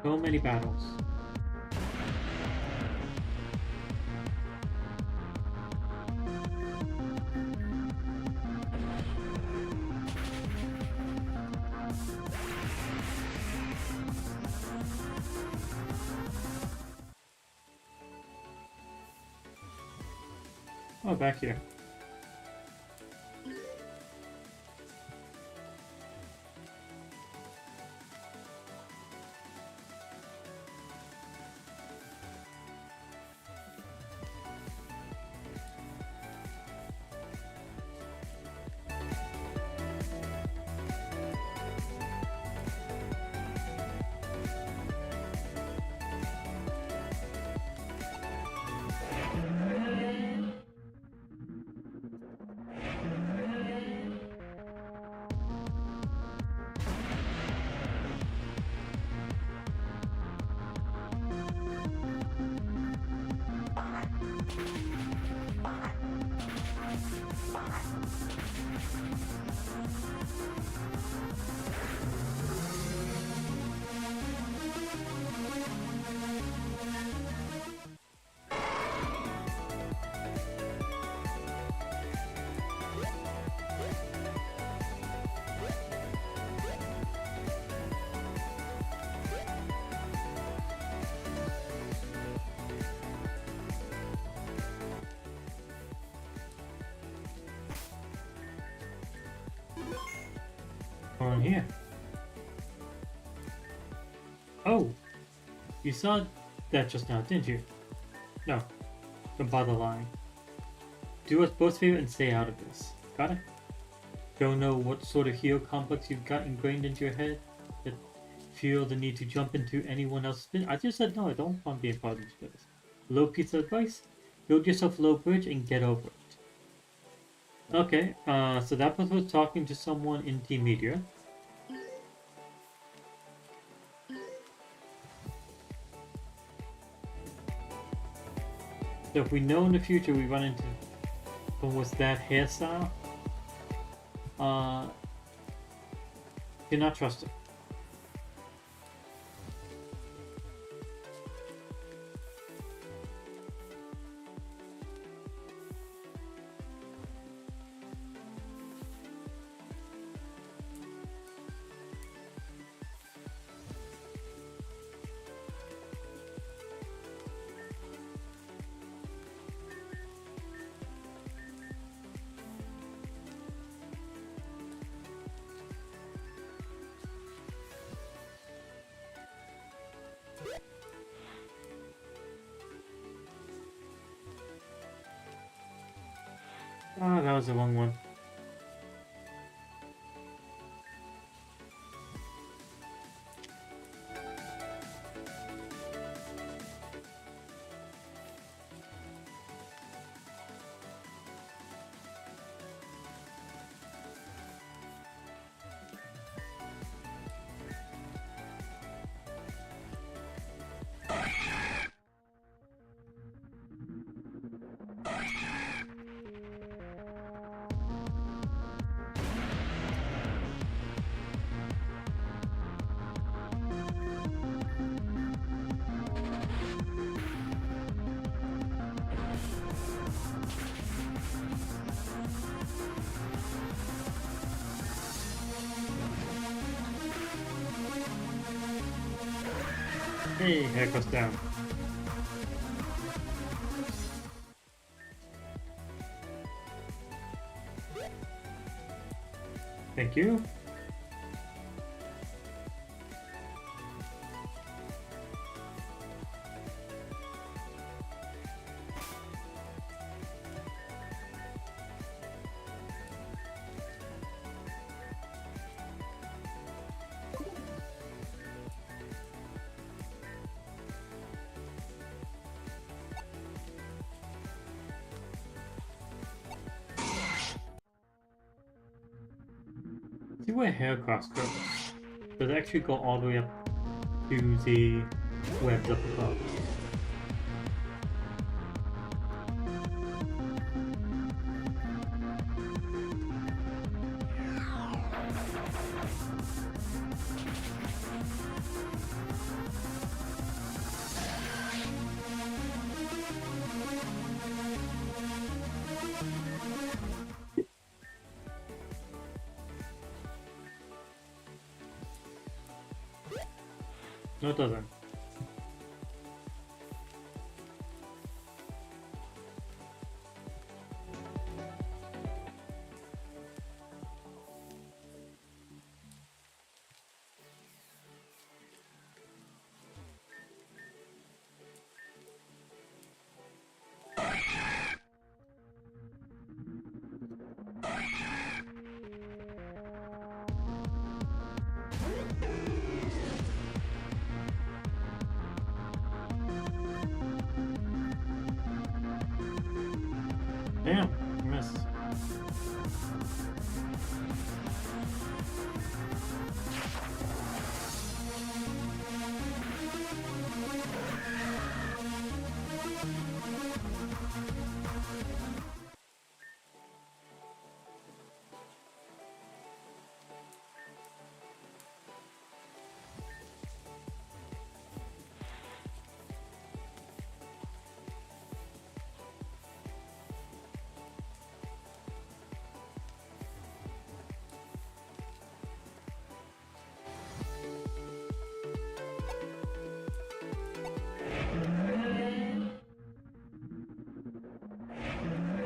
So many battles. Oh, back here. going on here? Oh, you saw that just now, didn't you? No, don't bother lying. Do us both favor and stay out of this. Got it? Don't know what sort of hero complex you've got ingrained into your head that feel the need to jump into anyone else's business. I just said no, I don't want to be a part of this business. Low piece of advice? Build yourself a low bridge and get over it. Okay, so that person was talking to someone in Team Media. So if we know in the future we run into someone with that hairstyle, do not trust it. Ah, that was the wrong one. Hey, hair goes down. Thank you. See where hair cross goes. Does it actually go all the way up to the webs up above? No, it doesn't. Damn, I missed.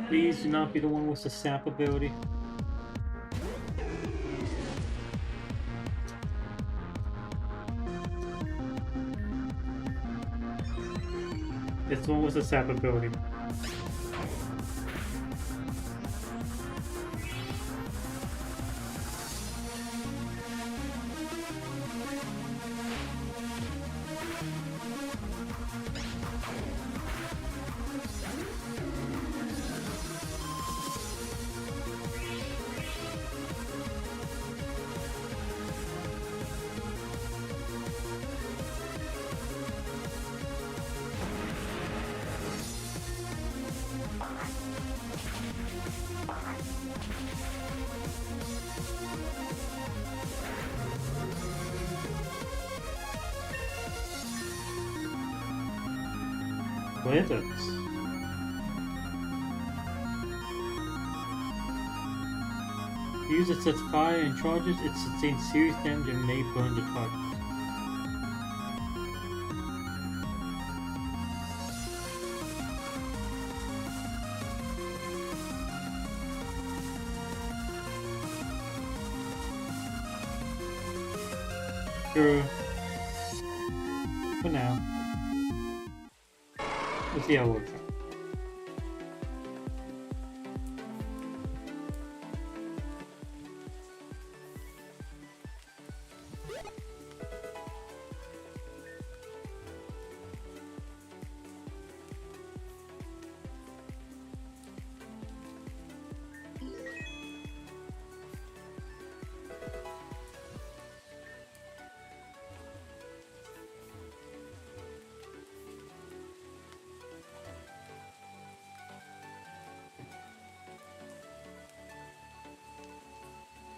Please do not be the one with the sap ability. This one was a sap ability. What is it? Use it sets fire and charges, it sustains serious damage and may burn the target. Sure. For now. Let's see how it works out.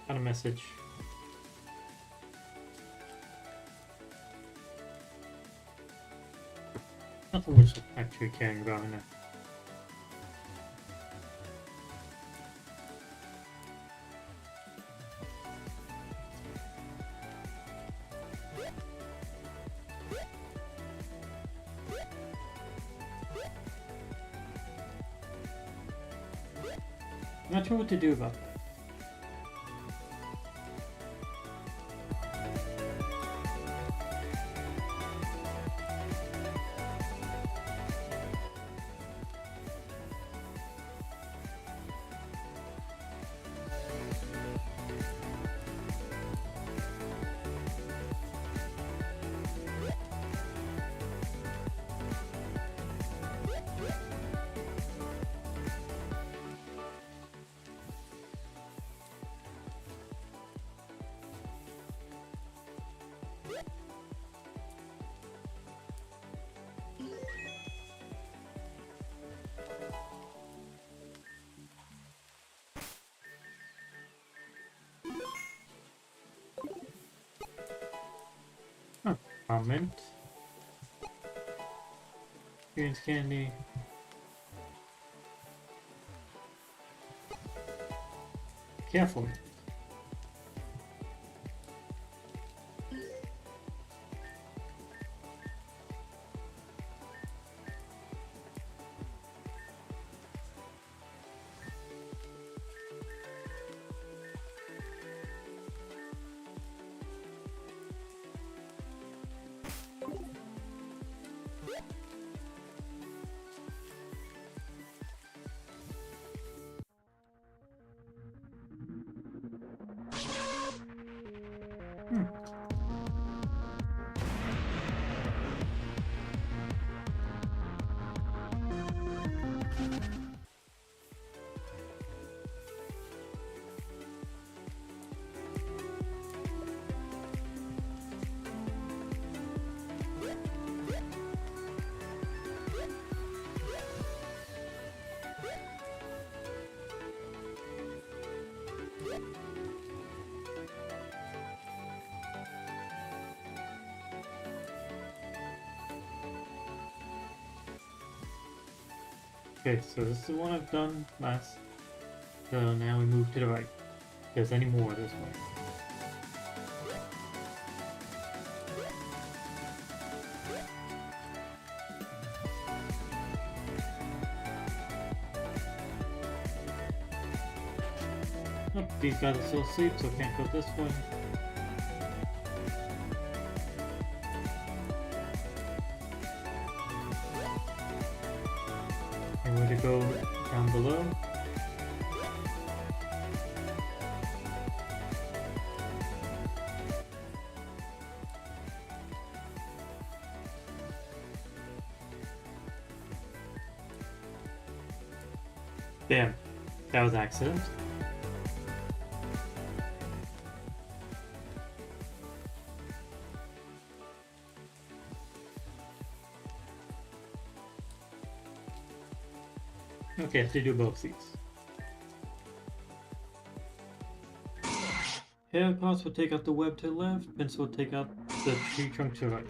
Got a message. Nothing worth actually caring about right now. Not sure what to do about that. Comment. Experience candy. Careful. Okay, so this is the one I've done last. So now we move to the right. If there's any more this way. Oh, these guys are still asleep, so can't go this way. to go down below. Damn, that was an accident. Okay, I have to do both these. Haircuts will take out the web to the left, pencil will take out the tree trunk to the right.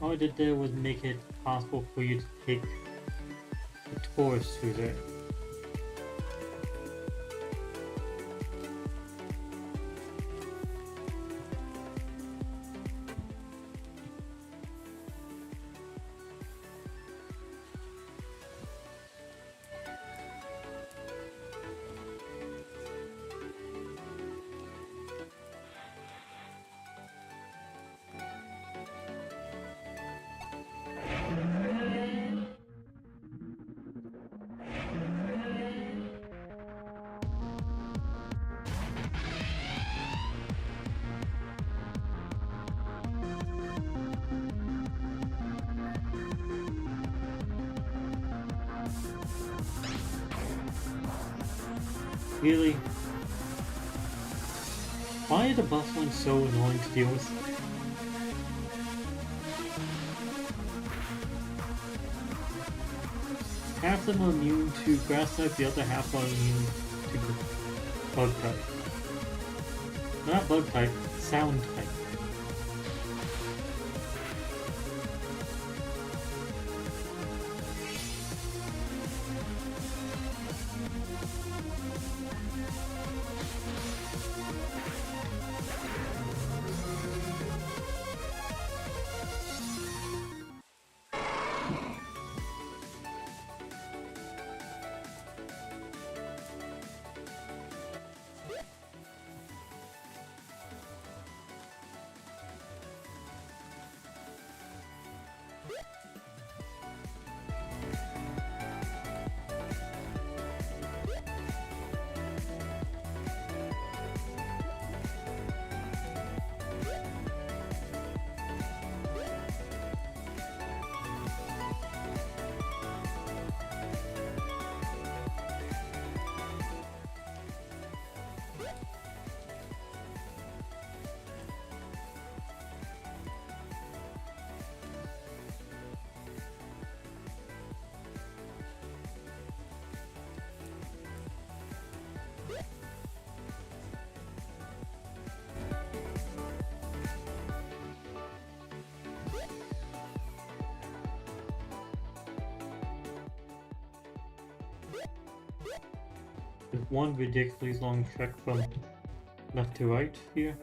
All I did there was make it possible for you to take the tours through there. Really? Why are the boss ones so annoying to deal with? Half of them are immune to grass type, the other half are immune to bug type. Not bug type, sound type. There's one ridiculously long trek from left to right here.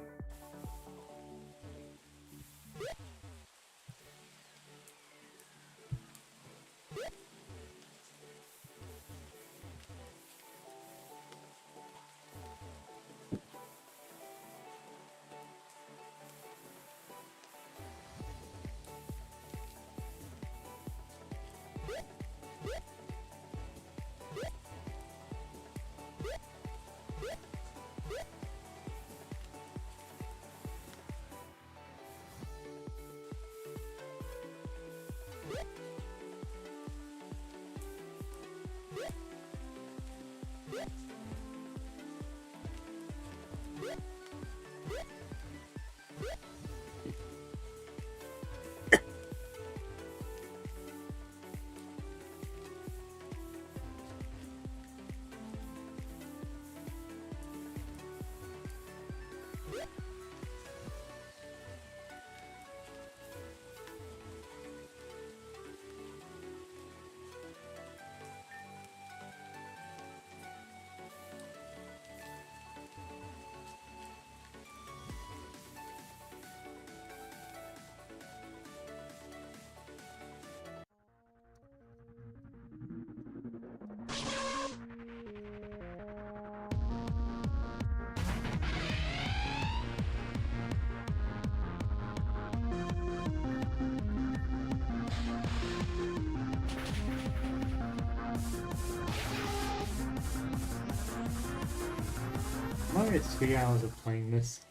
I'm already at 3 hours of playing this.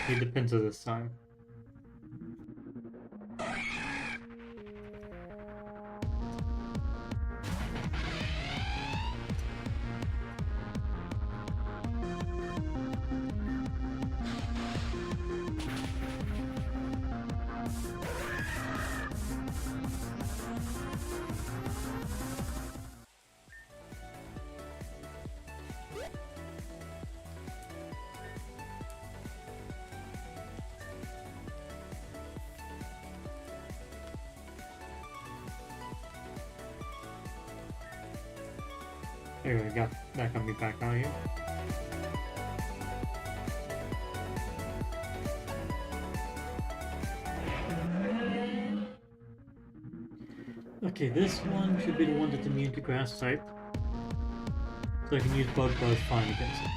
It depends on this time. There we go. That got me back out here. Okay, this one should be the one that's immune to grass type. So I can use bug buzz fine against it.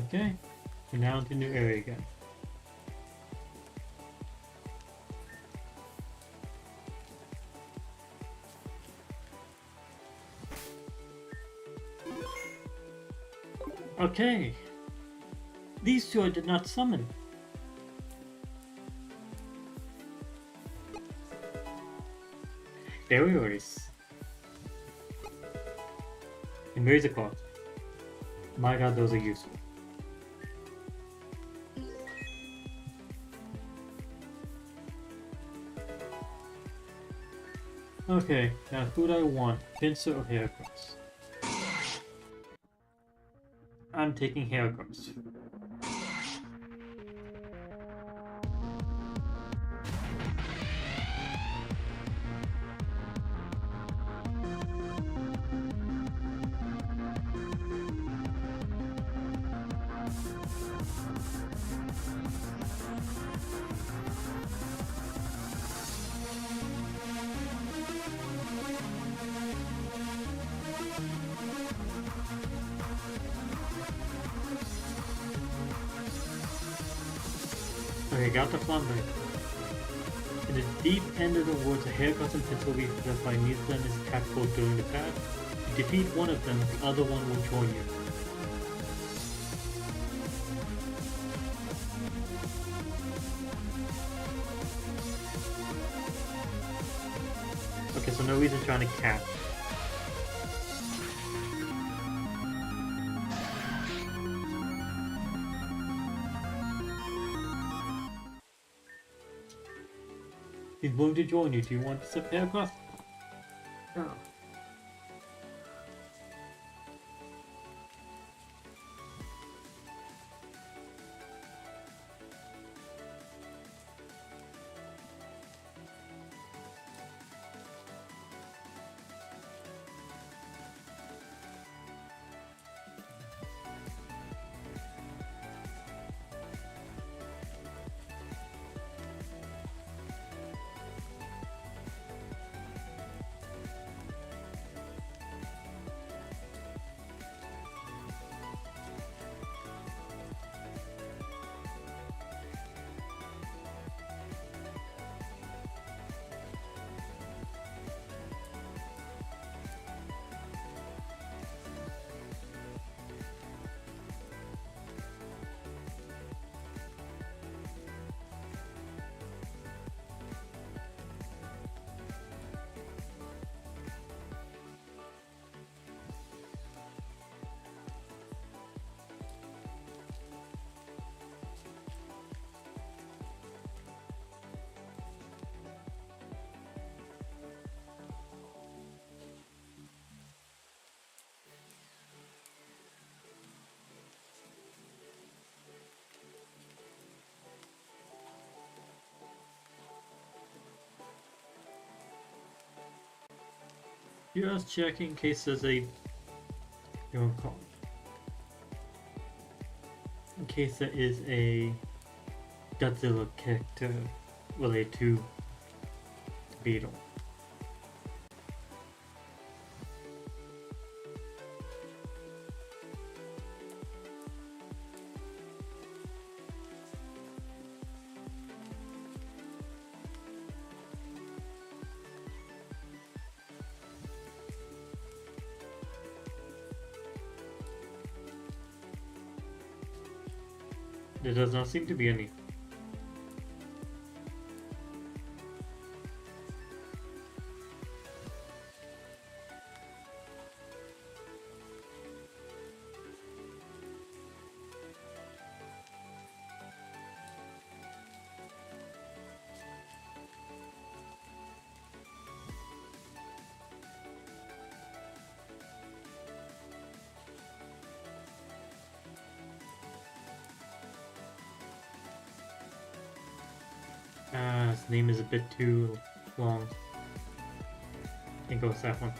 Okay, we're now into new area again. Okay, these two I did not summon. Barriers. And Razor Claw. My god, those are useful. Okay, now food I want. Pincer or haircuts? I'm taking haircuts. Okay, got the flambe. In the deep end of the woods, a haircut and pencil leaf identify neither of them is tactful during the path. If you defeat one of them, the other one will join you. Okay, so no reason trying to catch. He's willing to join you. Do you want to sip haircut? No. Just checking in case there's a in case there is a Godzilla character related to Beetle. There does not seem to be any. His name is a bit too long. I think go with that one.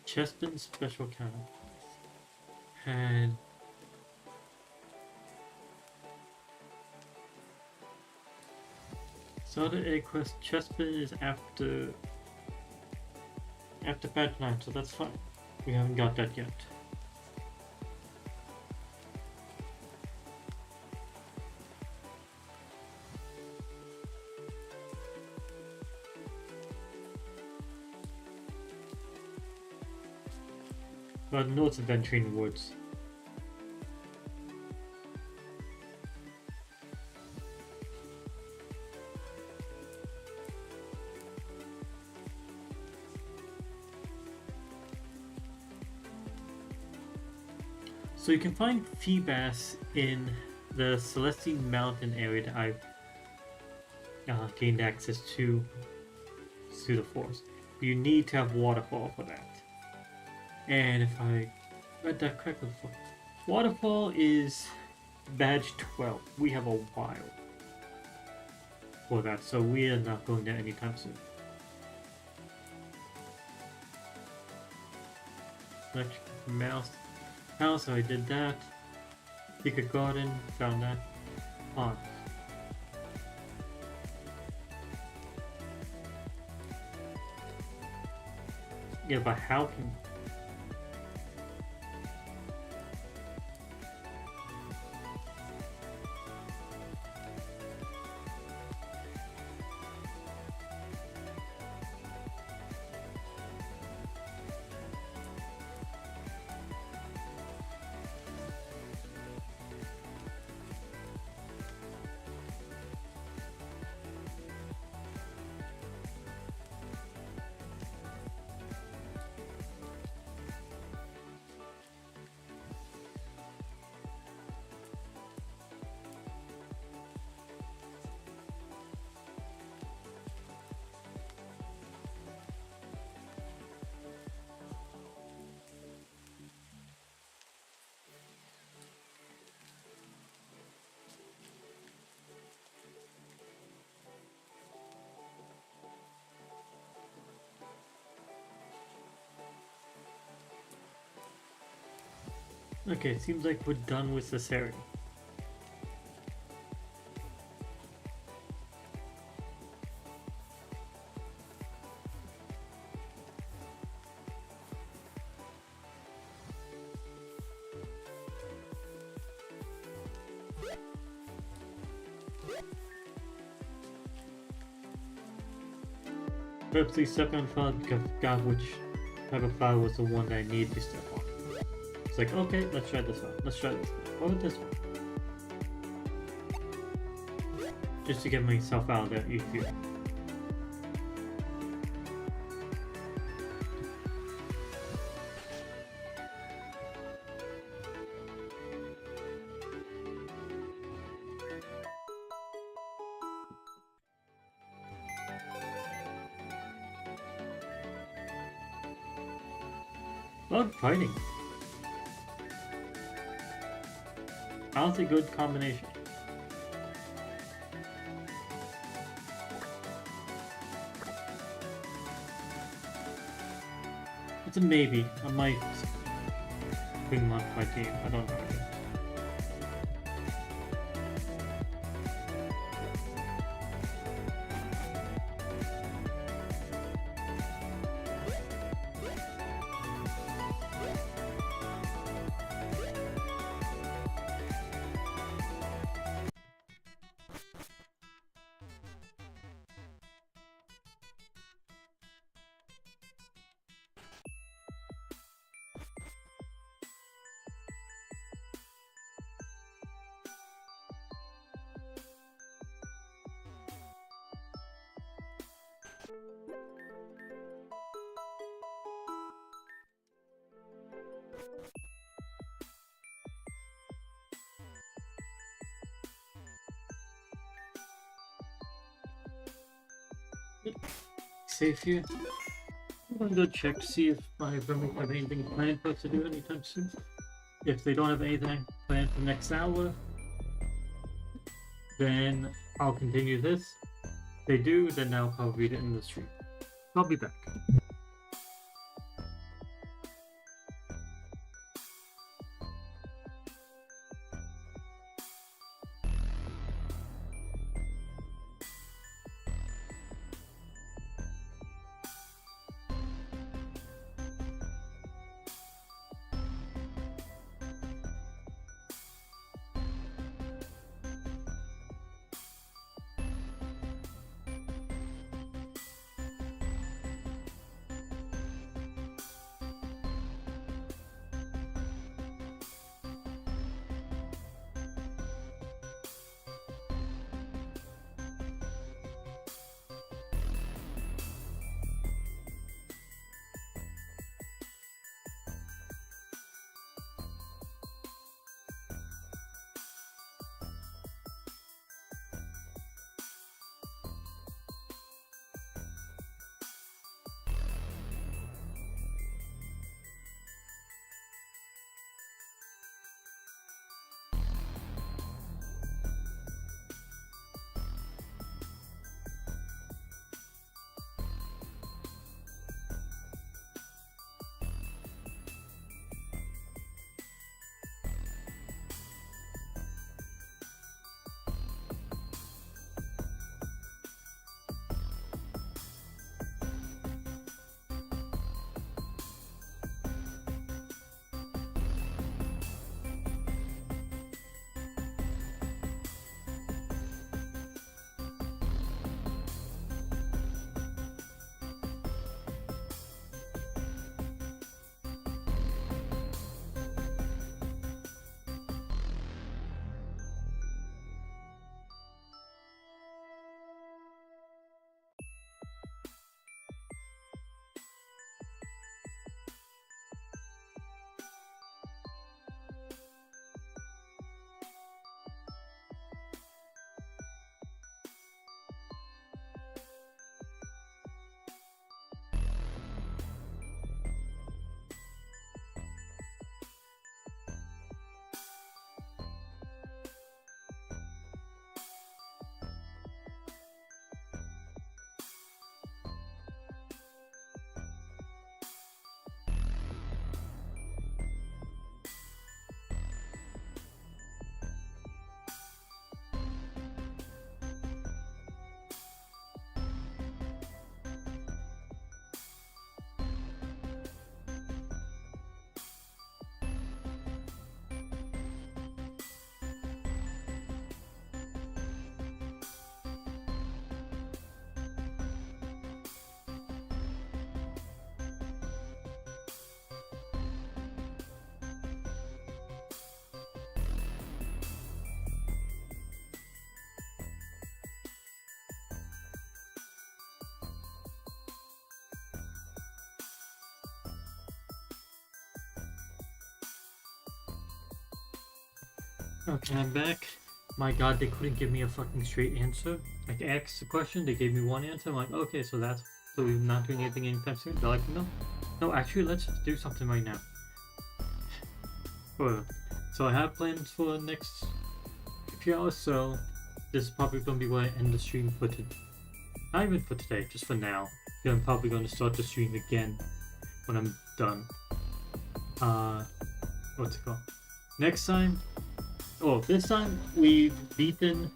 Chespin special count. And Soda Egg Quest Chespin is after patch 9, so that's fine. We haven't got that yet. But no, it's adventuring in the woods. So you can find Feebas in the Celestine Mountain area that I've gained access to through the forest. But you need to have Waterfall for that. And if I read that correctly before, Waterfall is badge 12. We have a while for that, so we are not going there anytime soon. Electric mouse. So I did that. Secret garden, found that. On. Yeah, but how can... Okay, it seems like we're done with this area. Purposely stepping on file because I forgot which type of file was the one that I needed to step on. It's like, okay, let's try this one. Let's try this one. What about this one? Just to get myself out of there easier. Love fighting. That's a good combination. It's a maybe. I might bring him up to my team. I don't know. Safe here. I'm gonna go check to see if my roommates have anything planned for us to do anytime soon. If they don't have anything planned for the next hour, then I'll continue this. If they do, then I'll probably read it in the stream. I'll be back. Okay, I'm back. My god, they couldn't give me a fucking straight answer. Like, I asked the question, they gave me one answer. I'm like, okay, so we're not doing anything anytime soon. They're like, no. No, actually, let's do something right now. So I have plans for the next few hours, so this is probably going to be where I end the stream for today. Not even for today, just for now. Yeah, I'm probably going to start the stream again when I'm done. What's it called? Next time, this time we've beaten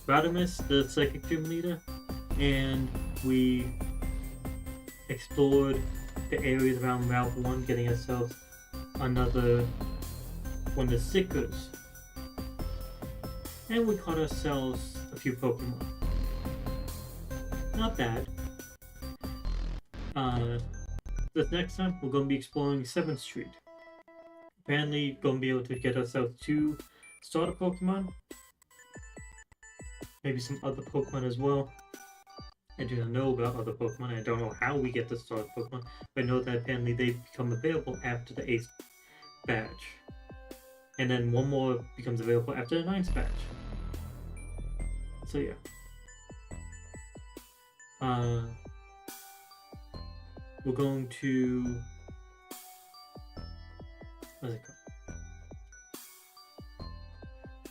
Radamus, the Psychic Gym Leader, and we explored the areas around Route 1, getting ourselves another one of the stickers. And we caught ourselves a few Pokemon. Not bad. This next time, we're going to be exploring 7th Street. Apparently, going to be able to get ourselves 2 starter Pokemon. Maybe some other Pokemon as well. I do not know about other Pokemon. I don't know how we get the starter Pokemon. But I know that apparently they become available after the 8th badge. And then one more becomes available after the 9th badge. So yeah. We're going to... What's it called?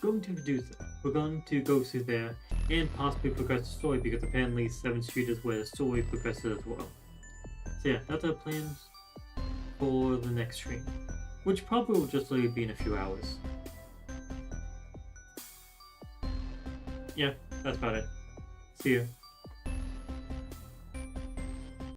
Going to reduce it. We're going to go through there and possibly progress the story because apparently 7th Street is where the story progresses as well. So yeah, that's our plans for the next stream. Which probably will just literally be in a few hours. Yeah, that's about it. See ya.